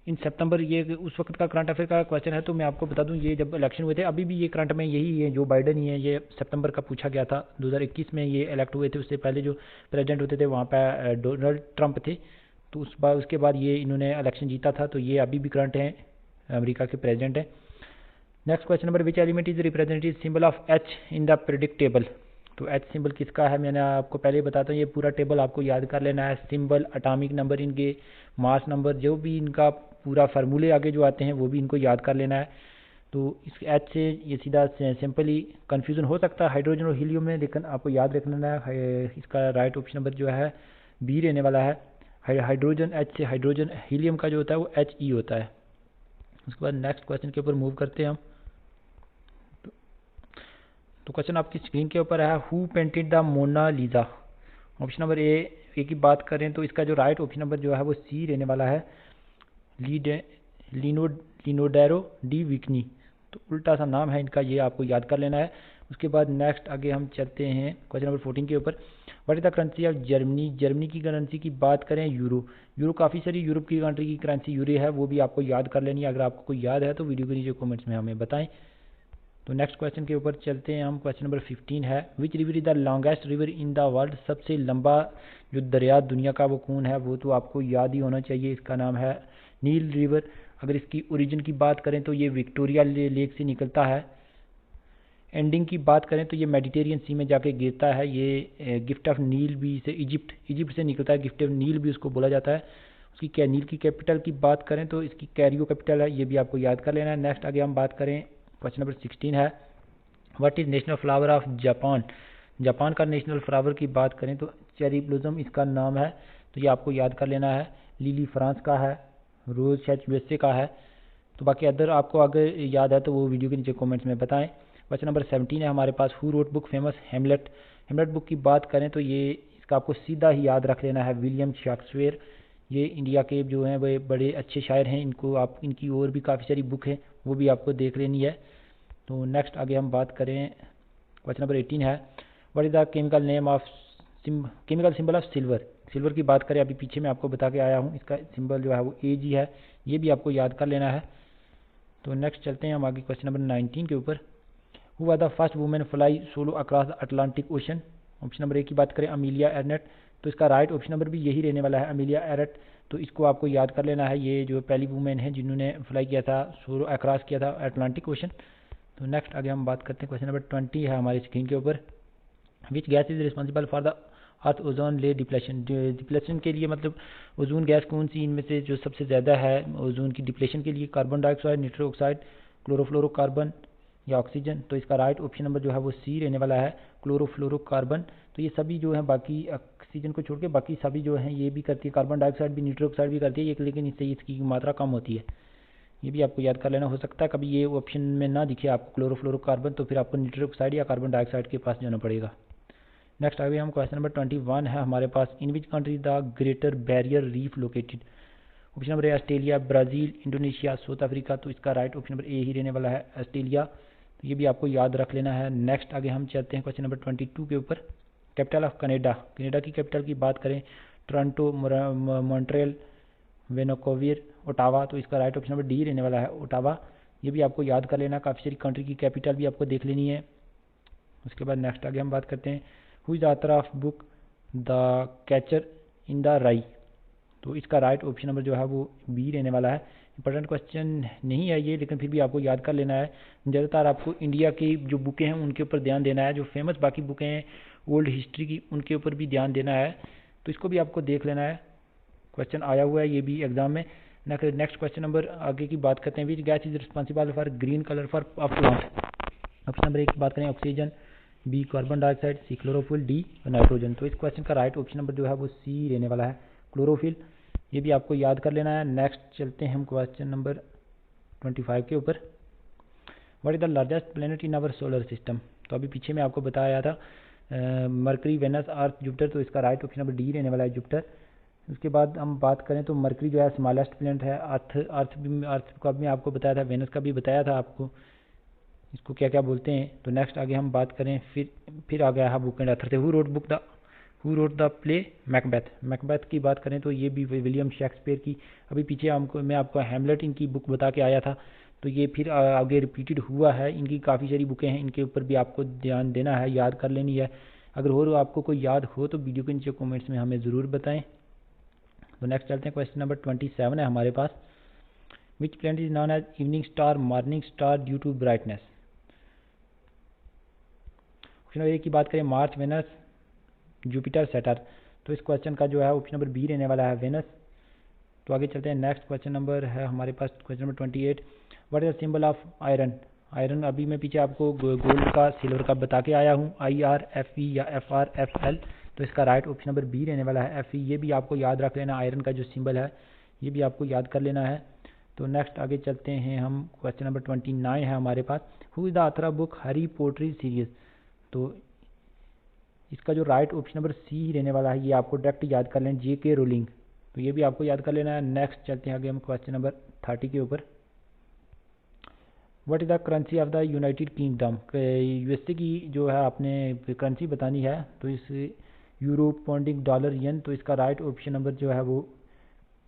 in September. ये उस वक्त का करंट अफेयर का क्वेश्चन है। तो मैं आपको बता दूं, ये जब इलेक्शन हुए थे, अभी भी ये करंट में यही है, जो बाइडन ही है। ये सितंबर का पूछा गया था, 2021 में ये इलेक्ट हुए थे। उससे पहले जो प्रेसिडेंट होते थे वहाँ पे डोनाल्ड ट्रंप थे। तो उसके बाद ये इन्होंने इलेक्शन जीता था। तो ये अभी भी करंट हैं, अमेरिका के प्रेसिडेंट हैं। Next question number, which element is representative symbol of H in the predict table. तो एच सिंबल किसका है, मैंने आपको पहले ही बताता हूँ। ये पूरा टेबल आपको याद कर लेना है, सिंबल, एटॉमिक नंबर, इनके मास नंबर, जो भी इनका पूरा फार्मूले आगे जो आते हैं वो भी इनको याद कर लेना है। तो इस एच से ये सीधा सिंपली कन्फ्यूज़न हो सकता है हाइड्रोजन और हीलियम में, लेकिन आपको याद रखना है इसका राइट ऑप्शन नंबर जो है बी रहने वाला है। हाइड्रोजन एच से, हाइड्रोजन हीलियम का जो होता है वो HE होता है। उसके बाद नेक्स्ट क्वेश्चन के ऊपर मूव करते हैं हम। तो क्वेश्चन आपकी स्क्रीन के ऊपर है, who painted the Mona Lisa. Option number A की बात करें तो इसका जो राइट ऑप्शन नंबर जो है वो सी रहने वाला है, लियोनार्डो डी विंची। तो उल्टा सा नाम है इनका, ये आपको याद कर लेना है। उसके बाद नेक्स्ट आगे हम चलते हैं क्वेश्चन नंबर 14 के ऊपर। What is the currency of Germany. Germany की करेंसी की बात करें, यूरो। काफ़ी सारी यूरोप की कंट्री की करेंसी यूरो है, वो भी आपको याद कर लेनी है। अगर आपको कोई याद है तो वीडियो के नीचे कॉमेंट्स में हमें बताएं। तो नेक्स्ट क्वेश्चन के ऊपर चलते हैं हम। क्वेश्चन नंबर 15 है, which river is the longest river in the world. सबसे लंबा जो दरिया दुनिया का वो कौन है, वो तो आपको याद ही होना चाहिए। इसका नाम है नील रिवर। अगर इसकी ओरिजिन की बात करें तो ये विक्टोरिया लेक से निकलता है। एंडिंग की बात करें तो ये मेडिटेरियन सी में जाके गिरता है। ये गिफ्ट ऑफ नील भी इसे इजिप्ट से निकलता है, गिफ्ट ऑफ नील भी उसको बोला जाता है। उसकी नील की कैपिटल की बात करें तो इसकी कैरियो कैपिटल है, ये भी आपको याद कर लेना है। नेक्स्ट आगे हम बात करें, क्वेश्चन नंबर 16 है, what is national flower of Japan. Japan का नेशनल फ्लावर की बात करें तो चेरी ब्लॉसम इसका नाम है, तो ये आपको याद कर लेना है। लिली फ्रांस का है, रोज शायद यूएसए का है। तो बाकी अदर आपको अगर याद है तो वो वीडियो के नीचे कमेंट्स में बताएं। क्वेश्चन नंबर 17 है हमारे पास, who wrote book famous Hamlet. Hamlet book की बात करें तो ये इसका आपको सीधा ही याद रख लेना है, विलियम शेक्सपियर। ये इंडिया के जो हैं वे बड़े अच्छे शायर हैं, इनको आप इनकी और भी काफ़ी सारी बुक है, वो भी आपको देख लेनी है। तो नेक्स्ट आगे हम बात करें, क्वेश्चन नंबर 18 है, what is the chemical name of chemical symbol of silver. Silver की बात करें, अभी पीछे मैं आपको बता के आया हूँ, इसका सिंबल जो है वो AG है, ये भी आपको याद कर लेना है। तो नेक्स्ट चलते हैं हम आगे क्वेश्चन नंबर 19 के ऊपर, who are the first women fly solo across the Atlantic ocean. Option number 1 की बात करें, अमीलिया एरनेट। तो इसका राइट ऑप्शन नंबर भी यही रहने वाला है, अमीलिया एरनेट। तो इसको आपको याद कर लेना है, ये जो पहली वुमेन है जिन्होंने फ्लाई किया था, सोलो अक्रॉस किया था अटलांटिक ओशन। तो नेक्स्ट आगे हम बात करते हैं, क्वेश्चन नंबर 20 है हमारी स्क्रीन के ऊपर, which gas is responsible for the earth ozone ले डिप्लेशन। डिप्लेशन के लिए मतलब ओजोन गैस कौन सी इनमें से जो सबसे ज़्यादा है ओजोन की डिप्लेशन के लिए, कार्बन डाइऑक्साइड, निट्रस ऑक्साइड, क्लोरोफ्लोरोकार्बन या ऑक्सीजन। तो इसका राइट ऑप्शन नंबर जो है वो C रहने वाला है, क्लोरोफ्लोरोकार्बन। तो ये सभी जो है, बाकी ऑक्सीजन को छोड़ के बाकी सभी जो हैं ये भी करती है, कार्बन डाइऑक्साइड भी, निट्रस ऑक्साइड भी करती है, लेकिन इससे इसकी मात्रा कम होती है। ये भी आपको याद कर लेना। हो सकता है कभी ये ऑप्शन में ना दिखे आपको क्लोरोफ्लोरोकार्बन, तो फिर आपको निट्रस ऑक्साइड या कार्बन डाइऑक्साइड के पास जाना पड़ेगा। नेक्स्ट आगे हम क्वेश्चन नंबर 21 है हमारे पास, in which country the greater barrier reef located. Option number A Australia, Brazil, Indonesia, South Africa. तो इसका राइट ऑप्शन नंबर ए ही रहने वाला है, ऑस्ट्रेलिया। तो ये भी आपको याद रख लेना है। नेक्स्ट आगे हम चलते हैं क्वेश्चन नंबर 22 के ऊपर, कैपिटल ऑफ कनाडा। कनाडा की कैपिटल की बात करें, टोरंटो, मॉन्ट्रियल, वैनकूवर, ओटावा। तो इसका राइट ऑप्शन नंबर डी रहने वाला है, ओटावा। ये भी आपको याद कर लेना, काफ़ी सारी कंट्री की कैपिटल भी आपको देख लेनी है। उसके बाद नेक्स्ट आगे हम बात करते हैं, who is the author of book the catcher in the राई। तो इसका राइट ऑप्शन नंबर जो है वो बी रहने वाला है। इंपॉर्टेंट क्वेश्चन नहीं है ये, लेकिन फिर भी आपको याद कर लेना है। ज़्यादातर आपको इंडिया की जो बुकें हैं उनके ऊपर ध्यान देना है, जो फेमस बाकी बुकें हैं ओल्ड हिस्ट्री की उनके ऊपर भी ध्यान देना है। तो इसको भी आपको देख लेना है, क्वेश्चन आया हुआ है ये भी एग्जाम में। नेक्स्ट क्वेश्चन नंबर आगे की बात करते हैं, विच gas is responsible for green colour for of plant. Option number 1 की बात करें, ऑक्सीजन, बी कार्बन डाइऑक्साइड, सी क्लोरोफिल, डी नाइट्रोजन। तो इस क्वेश्चन का राइट ऑप्शन नंबर जो है वो सी रहने वाला है, क्लोरोफिल। ये भी आपको याद कर लेना है। नेक्स्ट चलते हैं हम क्वेश्चन नंबर 25 के ऊपर, what is the largest planet in our solar system. तो अभी पीछे मैं आपको बताया था मरकरी, वेनस, अर्थ, जुपिटर। तो इसका राइट ऑप्शन नंबर डी रहने वाला है, जुपिटर। उसके बाद हम बात करें तो मरकरी जो है स्मॉलेस्ट प्लेनेट है, अर्थ का भी आपको बताया था, वेनस का भी बताया था आपको, इसको क्या क्या बोलते हैं। तो नेक्स्ट आगे हम बात करें, फिर आ गया है बुक एंड ऑथर थे, who wrote the play Macbeth. Macbeth की बात करें तो ये भी विलियम शेक्सपियर की, अभी पीछे मैं आपको हैमलेट इनकी बुक बता के आया था, तो ये फिर आगे रिपीटेड हुआ है। इनकी काफ़ी सारी बुकें हैं, इनके ऊपर भी आपको ध्यान देना है, याद कर लेनी है। अगर हो आपको कोई याद हो तो वीडियो के नीचे कमेंट्स में हमें ज़रूर बताएं। तो नेक्स्ट चलते हैं, क्वेश्चन नंबर 27 है हमारे पास, which planet is known as evening star, morning star due to brightness. Option number 1 की बात करें, मार्च, वेनस, जुपिटर, सैटर्न। तो इस क्वेश्चन का जो है ऑप्शन नंबर बी रहने वाला है, वेनस। तो आगे चलते हैं, नेक्स्ट क्वेश्चन नंबर है हमारे पास question number 28, what is the symbol of iron. Iron अभी मैं पीछे आपको गोल्ड का, सिल्वर का बता के आया हूँ, IRFE या FRFL। तो इसका राइट ऑप्शन नंबर बी रहने वाला है, FE। ये भी आपको याद रख लेना, आयरन का जो सिंबल है ये भी आपको याद कर लेना है। तो नेक्स्ट आगे चलते हैं हम, क्वेश्चन नंबर 29 है हमारे पास, who is the author of book Harry Potter series. तो इसका जो राइट ऑप्शन नंबर सी रहने वाला है, ये आपको डायरेक्ट याद कर लें, JK रोलिंग। तो ये भी आपको याद कर लेना है। नेक्स्ट चलते हैं आगे हम क्वेश्चन नंबर 30 के ऊपर, what is the currency of the United kingdom. USA की जो है आपने करेंसी बतानी है, तो इस यूरो, पौंडिंग, डॉलर, येन। तो इसका राइट ऑप्शन नंबर जो है वो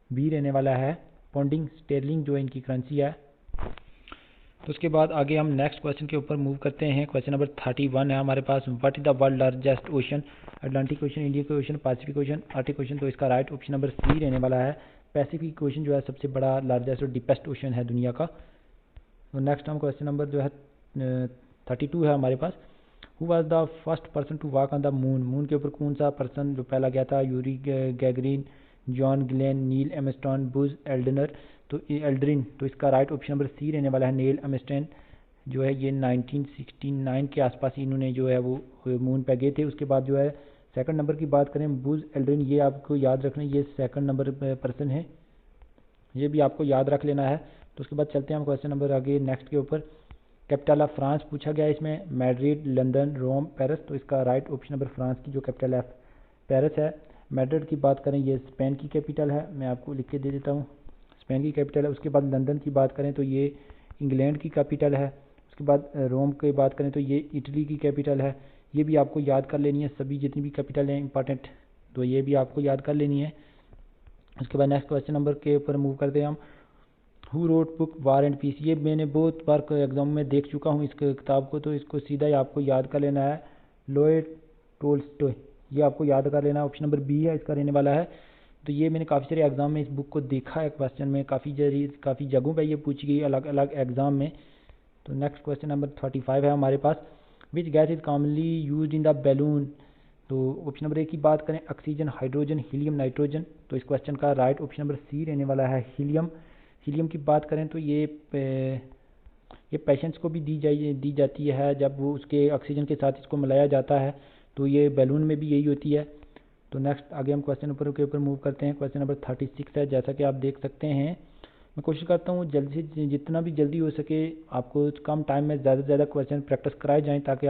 बी रहने वाला है, पौंडिंग स्टेरलिंग जो इनकी करेंसी है। तो उसके बाद आगे हम नेक्स्ट क्वेश्चन के ऊपर मूव करते हैं, क्वेश्चन नंबर 31 है हमारे पास, what is the world largest ocean. Atlantic ocean, Indian ocean, Pacific ocean, Arctic ocean. तो इसका राइट ऑप्शन नंबर सी रहने वाला है, पैसिफिक ओशन जो है सबसे बड़ा, लार्जेस्ट और डीपेस्ट ओशन है दुनिया का। तो नेक्स्ट हम क्वेश्चन नंबर जो है 32 है हमारे पास। Who was the first person to walk on the moon, moon के ऊपर कौन सा पर्सन जो पहला गया था? Yuri Gagarin, John Glenn, Neil Armstrong, Buzz Aldrin. तो इसका राइट ऑप्शन नंबर सी रहने वाला है। नील एमस्ट्रॉन जो है ये 1969 के आसपास इन्होंने जो है वो मून पे गए थे। उसके बाद जो है सेकंड नंबर की बात करें, बुज एल्ड्रिन, ये आपको याद रखना, ये सेकंड नंबर पर्सन है, ये भी आपको याद रख लेना है। तो उसके बाद चलते हैं हम क्वेश्चन नंबर आगे नेक्स्ट के ऊपर। कैपिटल ऑफ फ्रांस पूछा गया है इसमें, मैड्रिड, लंदन, रोम, पेरिस। तो इसका राइट ऑप्शन नंबर फ्रांस की जो कैपिटल है पेरिस है। मैड्रिड की बात करें ये स्पेन की कैपिटल है, मैं आपको लिख के दे देता हूँ, स्पेन की कैपिटल है। उसके बाद लंदन की बात करें तो ये इंग्लैंड की कैपिटल है। उसके बाद रोम की बात करें तो ये इटली की कैपिटल है। ये भी आपको याद कर लेनी है, सभी जितनी भी कैपिटल हैं इंपॉर्टेंट, तो ये भी आपको याद कर लेनी है। उसके बाद नेक्स्ट क्वेश्चन नंबर के ऊपर मूव करते हैं हम। Who wrote book war and peace, ये मैंने बहुत बार एग्जाम में देख चुका हूँ इस किताब को, तो इसको सीधा ही आपको याद कर लेना है, लोए टोल्स्टॉय, ये आपको याद कर लेना है। ऑप्शन नंबर बी है इसका रहने वाला है। तो ये मैंने काफ़ी सारे एग्जाम में इस बुक को देखा है, क्वेश्चन में काफ़ी जगहों पर ये पूछी गई अलग अलग एग्जाम में। तो नेक्स्ट क्वेश्चन नंबर 35 है हमारे पास। Which gas is commonly use in the balloon, तो ऑप्शन नंबर ए की बात करें, ऑक्सीजन, हाइड्रोजन, हीलियम, नाइट्रोजन। तो इस क्वेश्चन का राइट ऑप्शन नंबर सी रहने वाला है, हीलियम। हीलियम की बात करें तो ये पेशेंट्स को भी दी जाती है, जब वो उसके ऑक्सीजन के साथ इसको मिलाया जाता है, तो ये बैलून में भी यही होती है। तो नेक्स्ट आगे हम क्वेश्चन नंबर के ऊपर मूव करते हैं। क्वेश्चन नंबर 36 है, जैसा कि आप देख सकते हैं। मैं कोशिश करता हूँ जल्दी से जितना भी जल्दी हो सके आपको कम टाइम में ज़्यादा से ज़्यादा क्वेश्चन प्रैक्टिस कराए जाएँ, ताकि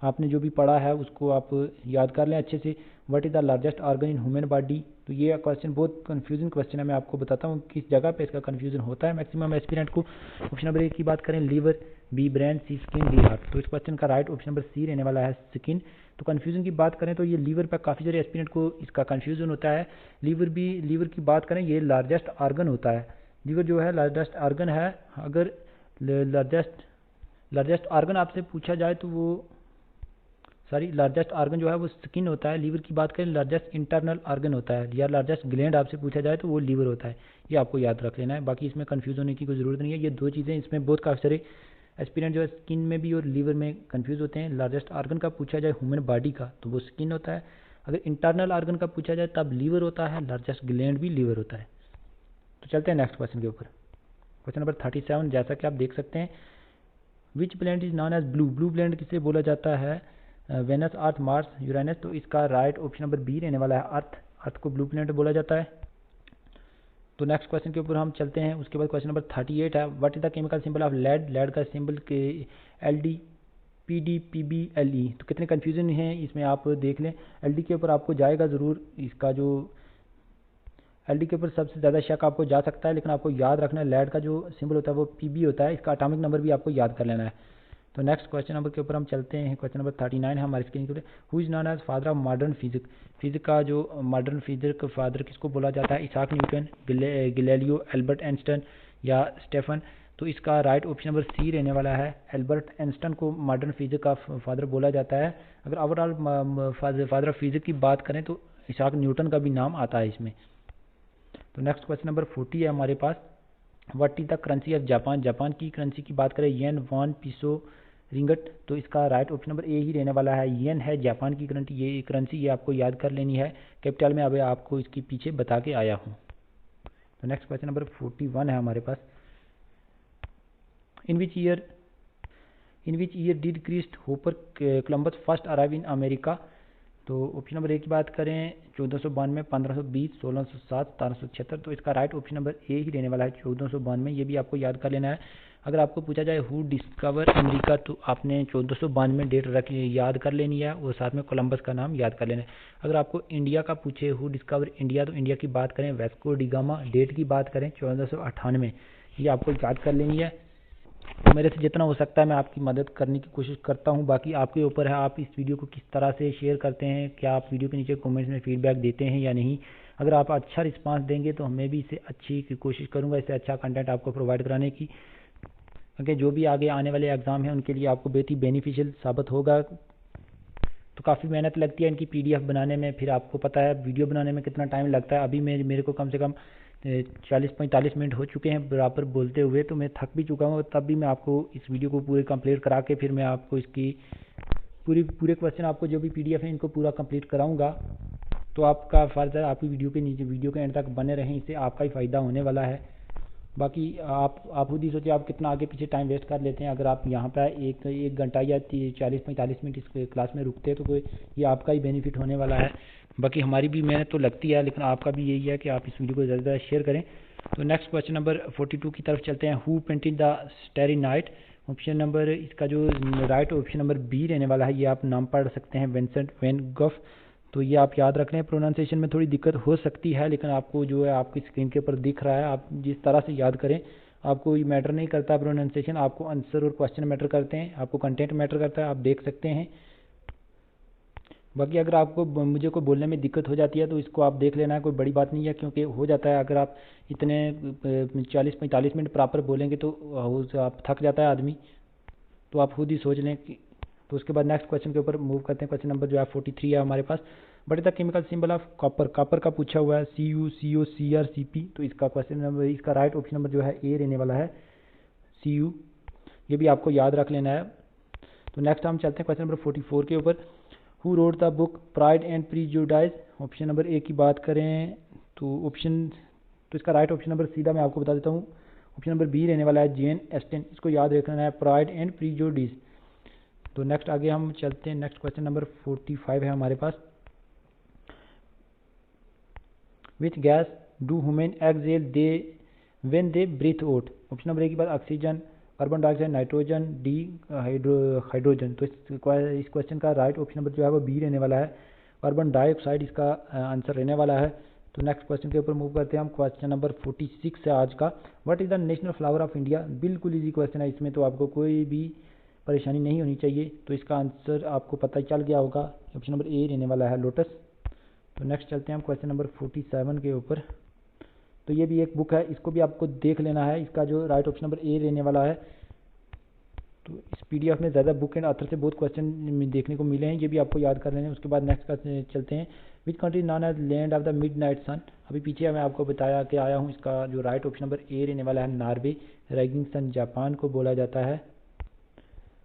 आपने जो भी पढ़ा है उसको आप याद कर लें अच्छे से। What is the largest organ in human body, तो ये क्वेश्चन बहुत कंफ्यूजिंग क्वेश्चन है, मैं आपको बताता हूँ किस जगह पे इसका कंफ्यूजन होता है मैक्सिमम एस्पिरेंट को। ऑप्शन नंबर ए की बात करें, लीवर, बी ब्रेन, सी स्किन, डी हार्ट। तो इस क्वेश्चन का राइट ऑप्शन नंबर सी रहने वाला है, स्किन। तो कन्फ्यूजन की बात करें तो ये लीवर पर काफ़ी सारे एस्पिरेंट को इसका कन्फ्यूजन होता है। लीवर की बात करें ये लार्जेस्ट ऑर्गन होता है, लीवर जो है लार्जेस्ट ऑर्गन है। अगर लार्जेस्ट ऑर्गन आपसे पूछा जाए तो वो लार्जेस्ट ऑर्गन जो है वो स्किन होता है। लीवर की बात करें लार्जेस्ट इंटरनल ऑर्गन होता है, या लार्जेस्ट ग्लैंड आपसे पूछा जाए तो वो लीवर होता है। ये आपको याद रख लेना है, बाकी इसमें कंफ्यूज होने की कोई ज़रूरत नहीं है। ये दो चीज़ें इसमें बहुत काफ़ी सारे एस्पिरेंट जो है स्किन में भी और लीवर में कंफ्यूज होते हैं। लार्जेस्ट ऑर्गन का पूछा जाए ह्यूमन बॉडी का तो वो स्किन होता है, अगर इंटरनल ऑर्गन का पूछा जाए तब लीवर होता है, लार्जेस्ट ग्लैंड भी लीवर होता है। तो चलते हैं नेक्स्ट क्वेश्चन के ऊपर। क्वेश्चन नंबर 37, जैसा कि आप देख सकते हैं, which planet is known as blue, blue planet किसे बोला जाता है? Venus, Earth, Mars, Uranus. तो इसका राइट ऑप्शन नंबर बी रहने वाला है, अर्थ। अर्थ को ब्लू प्लैनेट बोला जाता है। तो नेक्स्ट क्वेश्चन के ऊपर हम चलते हैं। उसके बाद क्वेश्चन नंबर 38 है, what is the chemical symbol of lead, lead का सिंबल के LD, PD, PB, LE। तो कितने कन्फ्यूजन हैं इसमें आप देख लें। LD के ऊपर आपको जाएगा ज़रूर, इसका जो LD के ऊपर सबसे ज़्यादा शक आपको जा सकता है, लेकिन आपको याद रखना है लेड का जो सिंबल होता है वो PB होता है, इसका एटॉमिक नंबर भी आपको याद कर लेना है। तो नेक्स्ट क्वेश्चन नंबर के ऊपर हम चलते हैं। क्वेश्चन नंबर 39 है हमारे स्क्रीन के ऊपर, who is known as father of modern physics. Physics का जो मॉडर्न फिजिक्स का फादर किसको बोला जाता है? Isaac Newton, Galileo, Albert Einstein या स्टेफन। तो इसका राइट ऑप्शन नंबर सी रहने वाला है, एल्बर्ट आइंस्टाइन को मॉडर्न फिजिक्स का फादर बोला जाता है। अगर ओवरऑल फादर ऑफ फिजिक्स की बात करें तो इसाक न्यूटन का भी नाम आता है इसमें। तो नेक्स्ट क्वेश्चन नंबर 40 है हमारे पास, what is the currency of Japan. Japan की करेंसी की बात करें, येन, वॉन, पीसो, रिंगट। तो इसका राइट ऑप्शन नंबर ए ही रहने वाला है, येन है जापान की करेंसी। ये आपको याद कर लेनी है, कैपिटल में अभी आपको इसके पीछे बता के आया हूँ। तो नेक्स्ट क्वेश्चन नंबर 41 है हमारे पास, in which year did Christopher Columbus first arrive in America. तो ऑप्शन नंबर ए की बात करें, 1492, 1520, 1607, 1776। तो इसका राइट ऑप्शन नंबर ए ही रहने वाला है, 1492। ये भी आपको याद कर लेना है। अगर आपको पूछा जाए हु डिस्कवर अमेरिका तो आपने 1492 डेट याद कर लेनी है, और साथ में कोलंबस का नाम याद कर लेना है। अगर आपको इंडिया का पूछे हु डिस्कवर इंडिया, तो इंडिया की बात करें वैस्को डी गामा, डेट की बात करें 1498, ये आपको याद कर लेनी है। तो मेरे से जितना हो सकता है मैं आपकी मदद करने की कोशिश करता हूं, बाकी आपके ऊपर है आप इस वीडियो को किस तरह से शेयर करते हैं, क्या आप वीडियो के नीचे कमेंट्स में फीडबैक देते हैं या नहीं। अगर आप अच्छा रिस्पांस देंगे तो मैं भी इससे अच्छी कोशिश करूंगा, इससे अच्छा कंटेंट आपको प्रोवाइड कराने की, क्योंकि जो भी आगे आने वाले एग्ज़ाम हैं उनके लिए आपको बहुत ही बेनिफिशियल साबित होगा। तो काफ़ी मेहनत लगती है इनकी PDF बनाने में, फिर आपको पता है वीडियो बनाने में कितना टाइम लगता है। अभी मेरे को कम से कम 40-45 मिनट हो चुके हैं बराबर बोलते हुए, तो मैं थक भी चुका हूँ। तब भी मैं आपको इस वीडियो को पूरे कंप्लीट करा के फिर मैं आपको इसकी पूरे क्वेश्चन आपको जो भी पीडीएफ है इनको पूरा कंप्लीट कराऊंगा। तो आपका फ़र्ज़ है आपकी वीडियो के नीचे वीडियो के एंड तक बने रहें, इससे आपका ही फ़ायदा होने वाला है। बाकी आप खुद ही सोचिए आप कितना आगे पीछे टाइम वेस्ट कर लेते हैं। अगर आप यहाँ पर एक घंटा या 40-45 मिनट इस क्लास में रुकते हैं तो कोई ये आपका ही बेनिफिट होने वाला है। बाकी हमारी भी मेहनत तो लगती है, लेकिन आपका भी यही है कि आप इस वीडियो को ज़्यादा से ज़्यादा शेयर करें। तो नेक्स्ट क्वेश्चन नंबर 42 की तरफ चलते हैं। Who painted the starry night? Option number इसका जो राइट ऑप्शन नंबर बी रहने वाला है। ये आप नाम पढ़ सकते हैं, विंसेंट वैन गॉग। तो ये आप याद रख लें। प्रोनाउंसिएशन में थोड़ी दिक्कत हो सकती है, लेकिन आपको जो है आपकी स्क्रीन के ऊपर दिख रहा है, आप जिस तरह से याद करें आपको ये मैटर नहीं करता प्रोनाउंसिएशन, आपको आंसर और क्वेश्चन मैटर करते हैं, आपको कंटेंट मैटर करता है, आप देख सकते हैं। बाकी अगर आपको मुझे को बोलने में दिक्कत हो जाती है तो इसको आप देख लेना है, कोई बड़ी बात नहीं है, क्योंकि हो जाता है अगर आप इतने 40-45 मिनट प्रॉपर बोलेंगे तो आप थक जाता है आदमी। तो आप खुद ही सोच लें कि तो उसके बाद नेक्स्ट क्वेश्चन के ऊपर मूव करते हैं। क्वेश्चन नंबर जो है 43 है हमारे पास। But the chemical symbol of copper? Copper का पूछा हुआ है, Cu, CO, Cr, Cp। तो इसका क्वेश्चन नंबर इसका राइट ऑप्शन नंबर जो है ए रहने वाला है, Cu। ये भी आपको याद रख लेना है। तो नेक्स्ट हम चलते हैं क्वेश्चन नंबर 44 के ऊपर। Who wrote the book Pride and Prejudice? Option number A की बात करें तो इसका राइट ऑप्शन नंबर सीधा मैं आपको बता देता हूँ, ऑप्शन नंबर बी रहने वाला है, जेन एस्टन। इसको याद रखना है, प्राइड एंड प्रीजुडिस। तो नेक्स्ट आगे हम चलते हैं। नेक्स्ट क्वेश्चन नंबर 45 है हमारे पास। Which gas do human exhale they when they breathe out? Option number A की बात oxygen, carbon dioxide, nitrogen, D hydrogen. तो इस क्वेश्चन का राइट ऑप्शन नंबर जो है वो बी रहने वाला है, कार्बन डाइऑक्साइड इसका आंसर रहने वाला है। तो नेक्स्ट क्वेश्चन के ऊपर मूव करते हैं हम। क्वेश्चन नंबर 46 है आज का। What is the national flower of India? बिल्कुल इजी क्वेश्चन है, इसमें तो आपको कोई भी परेशानी नहीं होनी चाहिए। तो इसका आंसर आपको पता ही चल गया होगा, ऑप्शन नंबर ए रहने वाला है, लोटस। तो नेक्स्ट चलते हैं हम क्वेश्चन नंबर 47 के ऊपर। तो ये भी एक बुक है, इसको भी आपको देख लेना है। इसका जो राइट ऑप्शन नंबर ए रहने वाला है। तो इस पीडीएफ में ज़्यादा बुक एंड ऑथर से बहुत क्वेश्चन देखने को मिले हैं, ये भी आपको याद कर लेना है। उसके बाद नेक्स्ट चलते हैं। Which country known as land of the midnight sun? अभी पीछे मैं आपको बताया कि आया हूँ, इसका जो राइट ऑप्शन नंबर ए रहने वाला है, नॉर्वे। राइजिंग सन जापान को बोला जाता है।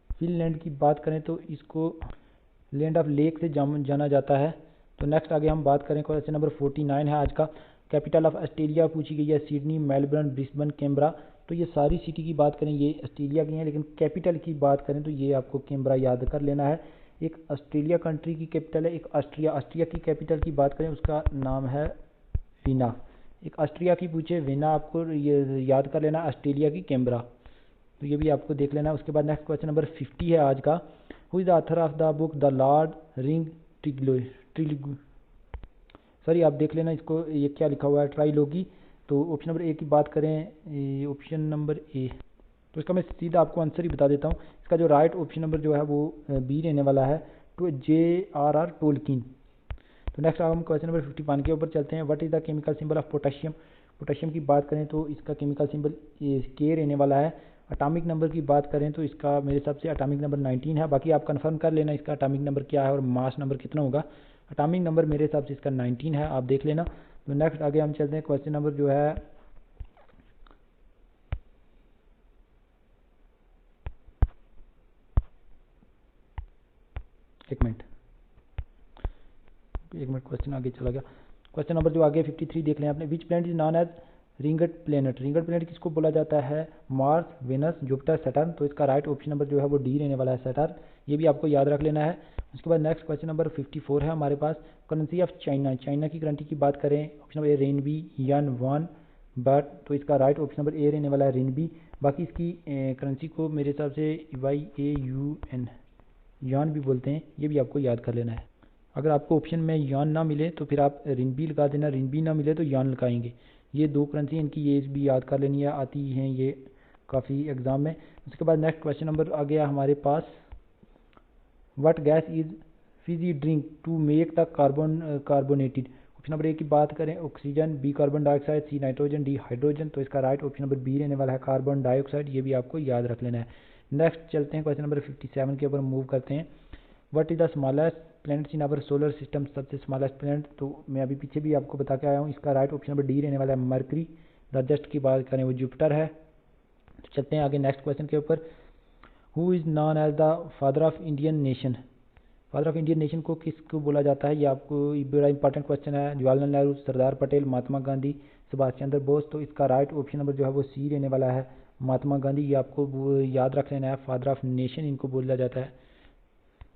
फिनलैंड की बात करें तो इसको लैंड ऑफ लेक से जाना जाता है। तो नेक्स्ट आगे हम बात करें, क्वेश्चन नंबर 49 है आज का। कैपिटल ऑफ ऑस्ट्रेलिया पूछी गई है, सिडनी, मेलबर्न, ब्रिस्बेन, कैनबरा। तो ये सारी सिटी की बात करें ये ऑस्ट्रेलिया की हैं, लेकिन कैपिटल की बात करें तो ये आपको कैनबरा याद कर लेना है। एक ऑस्ट्रेलिया कंट्री की कैपिटल है, एक ऑस्ट्रिया की कैपिटल की बात करें उसका नाम है वीना। एक ऑस्ट्रिया की पूछे वीना, आपको ये याद कर लेना, ऑस्ट्रेलिया की कैनबरा। तो ये भी आपको देख लेना है। उसके बाद नेक्स्ट क्वेश्चन नंबर 50 है आज का। Who is the author of the book the Lord ring trilogy? Sorry, आप देख लेना इसको, ये क्या लिखा हुआ है, ट्राइलॉजी। तो ऑप्शन नंबर ए की बात करें, ऑप्शन नंबर ए, तो इसका मैं सीधा आपको आंसर ही बता देता हूँ। इसका जो राइट ऑप्शन नंबर जो है वो बी रहने वाला है, तो J.R.R. टोल्किन। तो नेक्स्ट हम क्वेश्चन नंबर 51 के ऊपर चलते हैं। What is the chemical symbol of potassium? Potassium की बात करें तो इसका केमिकल सिंबल के रहने वाला है। एटॉमिक नंबर की बात करें तो इसका मेरे हिसाब से एटॉमिक नंबर 19 है। बाकी आप कंफर्म कर लेना इसका एटॉमिक नंबर क्या है और मास नंबर कितना होगा। एटॉमिक नंबर मेरे हिसाब से इसका 19 है, आप देख लेना। तो नेक्स्ट आगे हम चलते हैं। क्वेश्चन नंबर जो है एक मिनट क्वेश्चन आगे चला गया। क्वेश्चन नंबर जो आगे 53 देख लें आपने। Which planet is known as ringed planet? Ringed planet किसको बोला जाता है? Mars, Venus, Jupiter, Saturn. तो इसका राइट ऑप्शन नंबर जो है वो डी रहने वाला है, सैटर्न। ये भी आपको याद रख लेना है। उसके बाद नेक्स्ट क्वेश्चन नंबर 54 है हमारे पास। Currency of China? चाइना की करेंसी की बात करें, option number A renminbi, yuan, won, baht. तो इसका राइट ऑप्शन नंबर ए रहने वाला है, रेनबी। बाकी इसकी करेंसी को मेरे हिसाब से YAUN यान भी बोलते हैं, ये भी आपको याद कर लेना है। अगर आपको ऑप्शन में यान ना मिले तो फिर आप रिनबी लगा देना, रिनबी ना मिले तो यान लगाएंगे। ये दो करेंसी, इनकी ये भी याद कर लेनी है, आती हैं ये काफ़ी एग्जाम में। उसके बाद नेक्स्ट क्वेश्चन नंबर आ गया हमारे पास। What gas is fizzy drink to make the carbonated? Option number A की बात करें, oxygen, B carbon dioxide, C nitrogen, D hydrogen. तो इसका राइट ऑप्शन नंबर बी रहने वाला है, कार्बन डाइऑक्साइड। ये भी आपको याद रख लेना है। नेक्स्ट चलते हैं क्वेश्चन नंबर 57 के ऊपर मूव करते हैं। What is the smallest planets in our solar system, सबसे स्मॉलेस्ट प्लैनेट, तो मैं अभी पीछे भी आपको बता के आया हूँ। इसका राइट ऑप्शन नंबर डी रहने वाला है मरकरी। लार्जेस्ट की बात करें वो जुपिटर है। तो चलते हैं आगे नेक्स्ट क्वेश्चन के ऊपर। Who is known as the father of Indian nation? Father of Indian nation को किसको बोला जाता है? ये आपको बड़ा इंपॉर्टेंट क्वेश्चन है। जवाहरलाल नेहरू, सरदार पटेल, महात्मा गांधी, सुभाष चंद्र बोस। तो इसका राइट ऑप्शन नंबर जो है वो सी रहने वाला है, महात्मा गांधी। ये आपको याद रख लेना है, फादर ऑफ नेशन इनको बोला जाता है।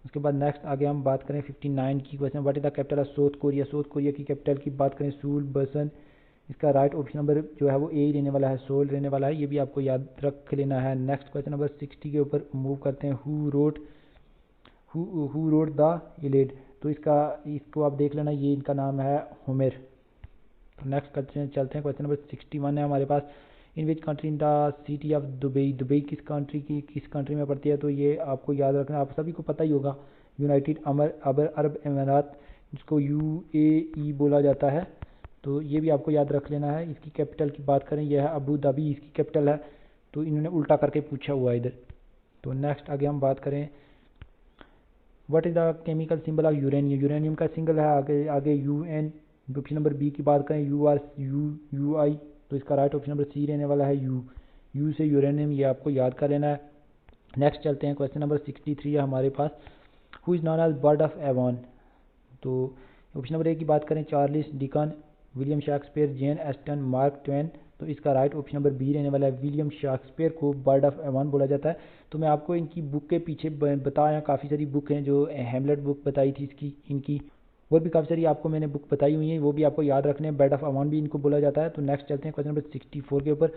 उसके बाद नेक्स्ट आगे हम बात करें 59 की question, what is the capital of south Korea? South Korea की कैपिटल की बात करें सूल बसन। इसका राइट ऑप्शन नंबर जो है वो ए ही रहने वाला है, सोल रहने वाला है। ये भी आपको याद रख लेना है। नेक्स्ट क्वेश्चन नंबर 60 के ऊपर मूव करते हैं। Who wrote the Iliad? तो इसको आप देख लेना, ये इनका नाम है होमेर। तो नेक्स्ट क्वेश्चन चलते हैं, क्वेश्चन नंबर 61 है हमारे पास। In which country in the city of Dubai? Dubai किस कंट्री में पड़ती है? तो ये आपको याद रखना, आप सभी को पता ही होगा, यूनाइटेड अरब अमीरात, जिसको UAE बोला जाता है। तो ये भी आपको याद रख लेना है। इसकी कैपिटल की बात करें, यह है अबू धाबी, इसकी कैपिटल है। तो इन्होंने उल्टा करके पूछा हुआ है इधर। तो नेक्स्ट आगे हम बात करें, what is the chemical symbol of uranium? Uranium का सिंबल है आगे UN। ऑप्शन नंबर बी की बात करें, UI। तो इसका राइट ऑप्शन नंबर सी रहने वाला है, यू से यूरेनियम। ये आपको याद कर लेना है। नेक्स्ट चलते हैं, क्वेश्चन नंबर 63 है हमारे पास। Who is known as bard of Avon? तो ऑप्शन नंबर ए की बात करें, Charles Dickens, William Shakespeare, Jane Austen, Mark Twain. तो इसका राइट ऑप्शन नंबर बी रहने वाला है, विलियम शेक्सपियर को बर्ड ऑफ एवॉन बोला जाता है। तो मैं आपको इनकी बुक के पीछे बताया, काफ़ी सारी बुक हैं, जो हैमलेट बुक बताई थी इनकी, और भी काफ़ी सारी आपको मैंने बुक बताई हुई है, वो भी आपको याद रखने हैं। बर्ड ऑफ एवॉन भी इनको बोला जाता है। तो नेक्स्ट चलते हैं क्वेश्चन नंबर 64 के ऊपर।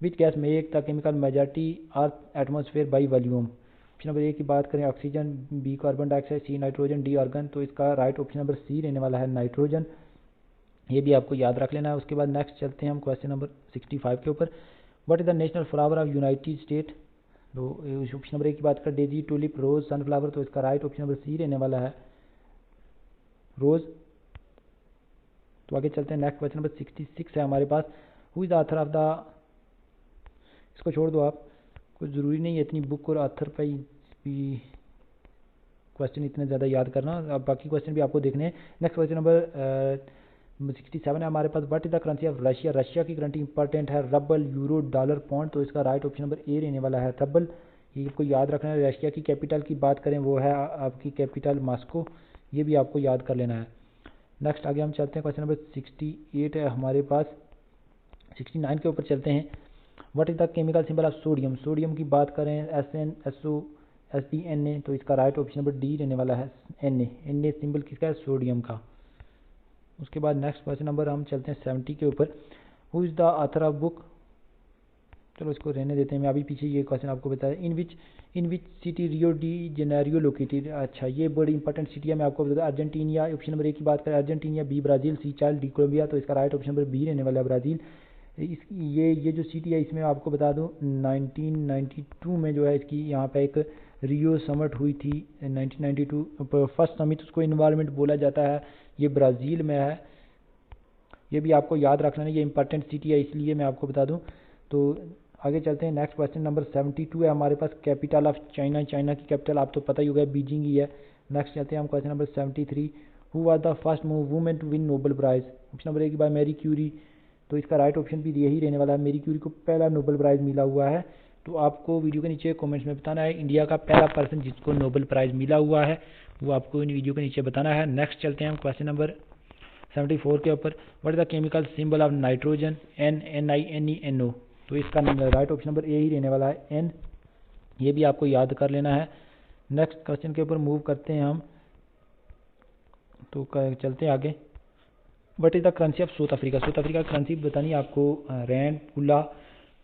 Which gas make the chemical majority earth atmosphere by volume? Option number A की बात करें, oxygen, B carbon dioxide, C nitrogen, D argon. तो इसका राइट ऑप्शन नंबर सी रहने वाला है, नाइट्रोजन। ये भी आपको याद रख लेना है। उसके बाद नेक्स्ट चलते हैं हम क्वेश्चन नंबर 65 के ऊपर। What is the national flower of United State? तो ऑप्शन नंबर ए की बात करें, डेजी, टूलिप, रोज, सनफ्लावर। तो इसका राइट ऑप्शन नंबर सी रहने वाला है, रोज। तो आगे चलते हैं, नेक्स्ट क्वेश्चन नंबर 66 है हमारे पास। Who is the author of the, इसको छोड़ दो आप, कुछ ज़रूरी नहीं है इतनी बुक और ऑथर पर भी क्वेश्चन इतने ज़्यादा याद करना, अब बाकी क्वेश्चन भी आपको देखने हैं। नेक्स्ट क्वेश्चन नंबर 67 है हमारे पास। What is the currency of Russia? Russia की करेंसी इंपॉर्टेंट है, रबल, यूरो, डॉलर, पौंड। तो इसका राइट ऑप्शन नंबर ए रहने वाला है, रबल। ये आपको याद रखना है। रशिया की कैपिटल की बात करें, वो है आपकी कैपिटल मॉस्को। ये भी आपको याद कर लेना है। नेक्स्ट आगे हम चलते हैं, क्वेश्चन नंबर 68 है हमारे पास। 69 के ऊपर चलते हैं। What is the chemical symbol of sodium? Sodium की बात करें, SnSO, SdNa। तो इसका राइट ऑप्शन नंबर डी रहने वाला है, Na सिंबल किसका है? सोडियम का। उसके बाद नेक्स्ट क्वेश्चन नंबर हम चलते हैं 70 के ऊपर। Who is the author of book? चलो इसको रहने देते हैं, मैं अभी पीछे ये क्वेश्चन आपको बताया। In which city Rio de Janeiro located? अच्छा, ये बड़ी इंपॉर्टेंट सिटी है, मैं आपको बता, अर्जेंटीना। ऑप्शन नंबर ए की बात करें, अर्जेंटीना, बी ब्राज़ील, सी चाइल्ड, डी कोलंबिया। तो इसका राइट ऑप्शन नंबर बी रहने वाला है, ब्राज़ील। ये जो सिटी है, इसमें आपको बता दूं 1992 में जो है इसकी यहाँ पे एक रियो समिट हुई थी। 1992 फर्स्ट समिट, उसको इन्वायरमेंट बोला जाता है। ये ब्राज़ील में है। ये भी आपको याद रखना है, ये इंपॉर्टेंट सिटी है, इसलिए मैं आपको बता दूं। तो आगे चलते हैं, नेक्स्ट क्वेश्चन नंबर 72 है हमारे पास। Capital of China? चाइना की कैपिटल आप तो पता ही होगा, बीजिंग ही है। नेक्स्ट चलते हैं हम question number 73। Who was the first women to win Nobel prize? Option number A की बात मैरी क्यूरी। तो इसका राइट ऑप्शन भी यही रहने वाला है, मैरी क्यूरी को पहला नोबेल प्राइज़ मिला हुआ है। तो आपको वीडियो के नीचे कमेंट्स में बताना है इंडिया का पहला पर्सन जिसको नोबेल प्राइज़ मिला हुआ है, वो आपको इन वीडियो के नीचे बताना है। नेक्स्ट चलते हैं हम क्वेश्चन नंबर 74 के ऊपर। What is the chemical symbol of nitrogen? NiNeNO। तो इसका राइट ऑप्शन नंबर ए ही रहने वाला है, N। ये भी आपको याद कर लेना है। नेक्स्ट क्वेश्चन के ऊपर मूव करते हैं हम, तो चलते हैं आगे। What is the currency of south Africa? South Africa की करेंसी बतानी है आपको, रैंड, पुला,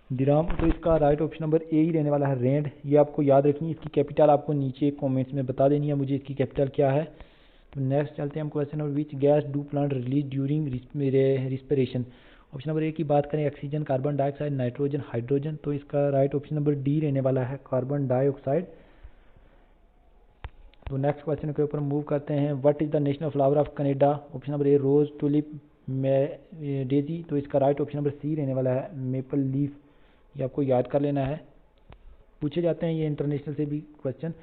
दिराम। तो इसका राइट ऑप्शन नंबर ए ही रहने वाला है, रैंड। ये आपको याद रखनी है। इसकी कैपिटल आपको नीचे कमेंट्स में बता देनी है मुझे इसकी कैपिटल क्या है। तो नेक्स्ट चलते हैं हम question number, which gas do plant release during respiration? Option number A की बात करें, oxygen, carbon dioxide, nitrogen, hydrogen. तो इसका राइट ऑप्शन नंबर डी रहने वाला है, कार्बन डाइऑक्साइड। तो नेक्स्ट क्वेश्चन के ऊपर मूव करते हैं। What is the national flower of Canada? Option number A rose, tulip, daisy. तो इसका राइट ऑप्शन नंबर सी रहने वाला है, मेपल लीफ। ये आपको याद कर लेना है, पूछे जाते हैं ये इंटरनेशनल से भी क्वेश्चन।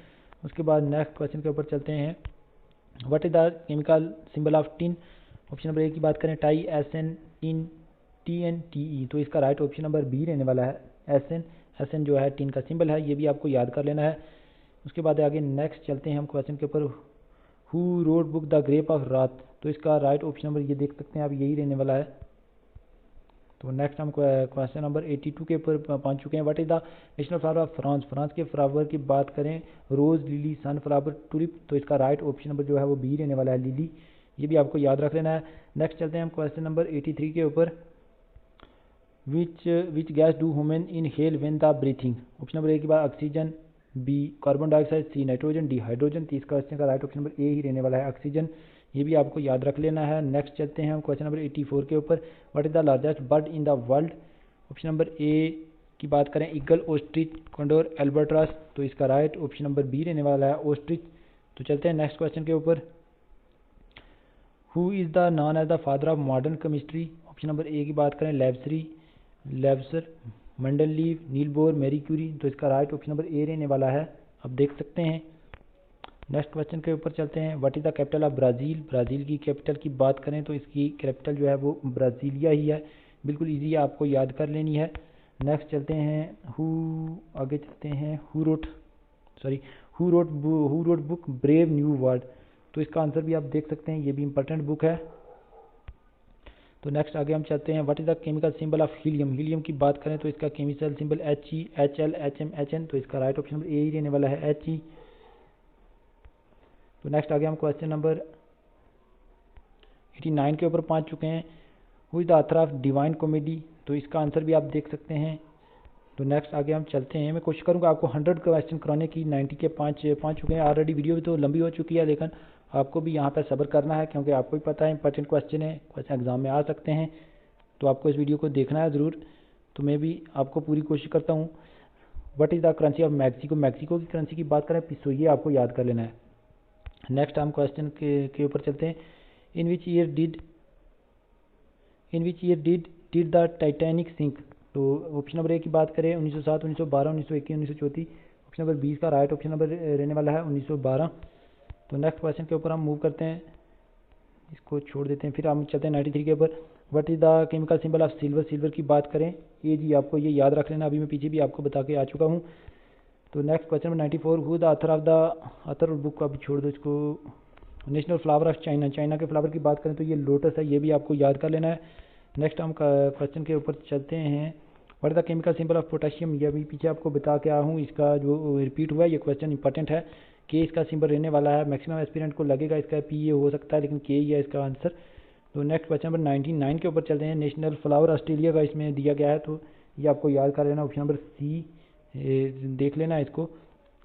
उसके बाद नेक्स्ट क्वेश्चन के ऊपर चलते हैं। What is the chemical symbol of tin? Option number A की बात करें टाई, SN, टिन, TNTE, तो इसका राइट ऑप्शन नंबर बी रहने वाला है, SN जो है टिन का सिंबल है, ये भी आपको याद कर लेना है। उसके बाद आगे नेक्स्ट चलते हैं हम क्वेश्चन के ऊपर, who wrote book the grape of wrath, तो इसका राइट ऑप्शन नंबर ये देख सकते हैं आप, यही रहने वाला है। तो नेक्स्ट हम क्वेश्चन नंबर 82 के ऊपर पहुंच चुके हैं। What is the national flower of France? France के फ्लावर की बात करें रोज, लिली, सनफ्लावर, टुलिप, तो इसका राइट ऑप्शन नंबर जो है वो बी रहने वाला है, लिली, ये भी आपको याद रख लेना है। नेक्स्ट चलते हैं हम क्वेश्चन नंबर 83 के ऊपर, which gas do human inhale when the breathing? Option number A की बात oxygen, B carbon dioxide, C nitrogen, D hydrogen, तो इस क्वेश्चन का राइट ऑप्शन नंबर ए ही रहने वाला है, ऑक्सीजन, ये भी आपको याद रख लेना है। नेक्स्ट चलते हैं हम क्वेश्चन नंबर 84 के ऊपर, what is the largest bird in the world? Option number A की बात करें ईगल, ऑस्ट्रिच, कंडोर, एल्बाट्रॉस, तो इसका राइट ऑप्शन नंबर बी रहने वाला है, ऑस्ट्रिच। तो चलते हैं नेक्स्ट क्वेश्चन के ऊपर, who is the known as the father of modern chemistry? Option number A की बात करें लेब्सर, Mendeleev, Niels Bohr, Marie Curie, तो इसका राइट ऑप्शन नंबर ए रहने वाला है, आप देख सकते हैं। नेक्स्ट क्वेश्चन के ऊपर चलते हैं, what is the capital of Brazil? Brazil की कैपिटल की बात करें तो इसकी कैपिटल जो है वो ब्राज़ीलिया ही है, बिल्कुल इजी है, आपको याद कर लेनी है। नेक्स्ट चलते हैं आगे चलते हैं, who wrote book brave new world, तो इसका आंसर भी आप देख सकते हैं, ये भी इंपॉर्टेंट बुक है। तो नेक्स्ट आगे हम चलते हैं, what is the chemical symbol of helium? Helium की बात करें तो इसका chemical symbol He, HL, HM, HN, तो इसका राइट ऑप्शन नंबर ए ही रहने वाला है, He। तो नेक्स्ट आगे हम क्वेश्चन नंबर 89 के ऊपर पहुंच चुके हैं, who is the author of divine comedy? तो इसका आंसर भी आप देख सकते हैं। तो नेक्स्ट आगे हम चलते हैं, मैं कोशिश करूंगा आपको 100 क्वेश्चन कराने की, 90 के पाँच चुके हैं ऑलरेडी, वीडियो भी तो लंबी हो चुकी है, लेकिन आपको भी यहाँ पर सब्र करना है, क्योंकि आपको भी पता है इंपॉर्टेंट क्वेश्चन है, क्वेश्चन एग्जाम में आ सकते हैं, तो आपको इस वीडियो को देखना है ज़रूर। तो मैं भी आपको पूरी कोशिश करता हूँ। What is the currency of Mexico? Mexico की करेंसी की बात करें पिसो, ये आपको याद कर लेना है। नेक्स्ट हम क्वेश्चन के ऊपर चलते हैं, in which year did the Titanic sink? तो ऑप्शन नंबर ए की बात करें 1907, 1912, 1921, 1934, ऑप्शन नंबर 20 का राइट ऑप्शन नंबर रहने वाला है 1912। तो नेक्स्ट क्वेश्चन के ऊपर हम मूव करते हैं, इसको छोड़ देते हैं, फिर हम चलते हैं 93 के ऊपर, what is the chemical symbol of silver? Silver की बात करें ये जी, आपको ये याद रख लेना, अभी मैं पीछे भी आपको बता के आ चुका हूँ। तो next question number 94, who the author book को अभी छोड़ दो इसको, national flower of China? China के फ्लावर की बात करें तो ये लोटस है, ये भी आपको याद कर लेना है। नेक्स्ट हम क्वेश्चन के ऊपर चलते हैं, what is the chemical symbol of potassium? ये अभी पीछे आपको बता के आया हूँ, इसका जो रिपीट हुआ है ये क्वेश्चन इंपॉर्टेंट है, के इसका सिंबल रहने वाला है, मैक्सिमम एस्पिरेंट को लगेगा इसका पी हो सकता है, लेकिन के ही है इसका आंसर। तो नेक्स्ट क्वेश्चन नंबर 99 के ऊपर चलते हैं, नेशनल फ्लावर ऑस्ट्रेलिया का इसमें दिया गया है, तो ये आपको याद कर लेना, ऑप्शन नंबर सी देख लेना इसको।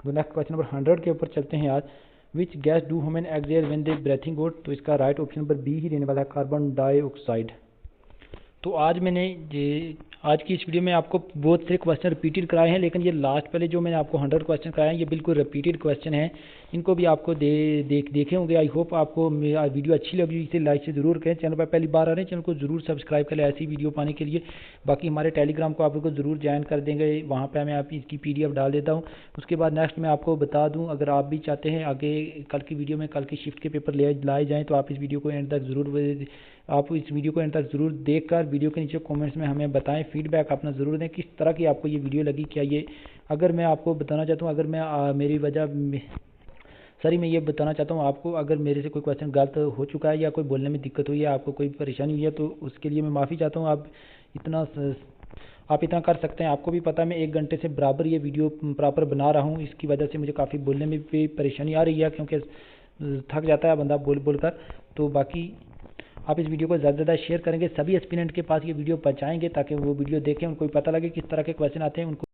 तो नेक्स्ट क्वेश्चन नंबर 100 के ऊपर चलते हैं आज, विच gas do human exhale when they breathing out? तो इसका राइट ऑप्शन नंबर बी ही रहने वाला है, कार्बन डाइऑक्साइड। तो आज की इस वीडियो में आपको बहुत से क्वेश्चन रिपीटेड कराए हैं, लेकिन ये लास्ट पहले जो मैंने आपको 100 क्वेश्चन कराए हैं ये बिल्कुल रिपीटेड क्वेश्चन हैं, इनको भी आपको देखे होंगे। आई होप आपको मेरा वीडियो अच्छी लगी, इसे लाइक से ज़रूर करें, चैनल पर पहली बार आ रहे हैं चैनल को ज़रूर सब्सक्राइब करें ऐसी वीडियो पाने के लिए। बाकी हमारे टेलीग्राम को आप लोग को ज़रूर ज्वाइन कर देंगे, वहाँ पर मैं आप इसकी PDF डाल देता हूँ। उसके बाद नेक्स्ट मैं आपको बता दूँ, अगर आप भी चाहते हैं आगे कल की वीडियो में कल की शिफ्ट के पेपर लाए जाएँ, तो आप इस वीडियो को एंड तक ज़रूर देखकर वीडियो के नीचे कमेंट्स में हमें बताएं, फीडबैक अपना ज़रूर दें किस तरह की आपको ये वीडियो लगी। क्या ये, अगर मैं आपको बताना चाहता हूँ, अगर मैं मैं ये बताना चाहता हूँ आपको, अगर मेरे से कोई क्वेश्चन गलत हो चुका है या कोई बोलने में दिक्कत हुई है, आपको कोई परेशानी हुई है, तो उसके लिए मैं माफ़ी चाहता हूँ। आप इतना कर सकते हैं, आपको भी पता है मैं 1 घंटे से बराबर ये वीडियो प्रॉपर बना रहा हूँ, इसकी वजह से मुझे काफ़ी बोलने में भी परेशानी आ रही है, क्योंकि थक जाता है बंदा बोल कर। तो बाकी आप इस वीडियो को ज़्यादा से ज़्यादा शेयर करेंगे, सभी एस्पिरेंट के पास ये वीडियो पहुंचाएंगे, ताकि वो वीडियो देखें, उनको भी पता लगे किस तरह के क्वेश्चन आते हैं, उनको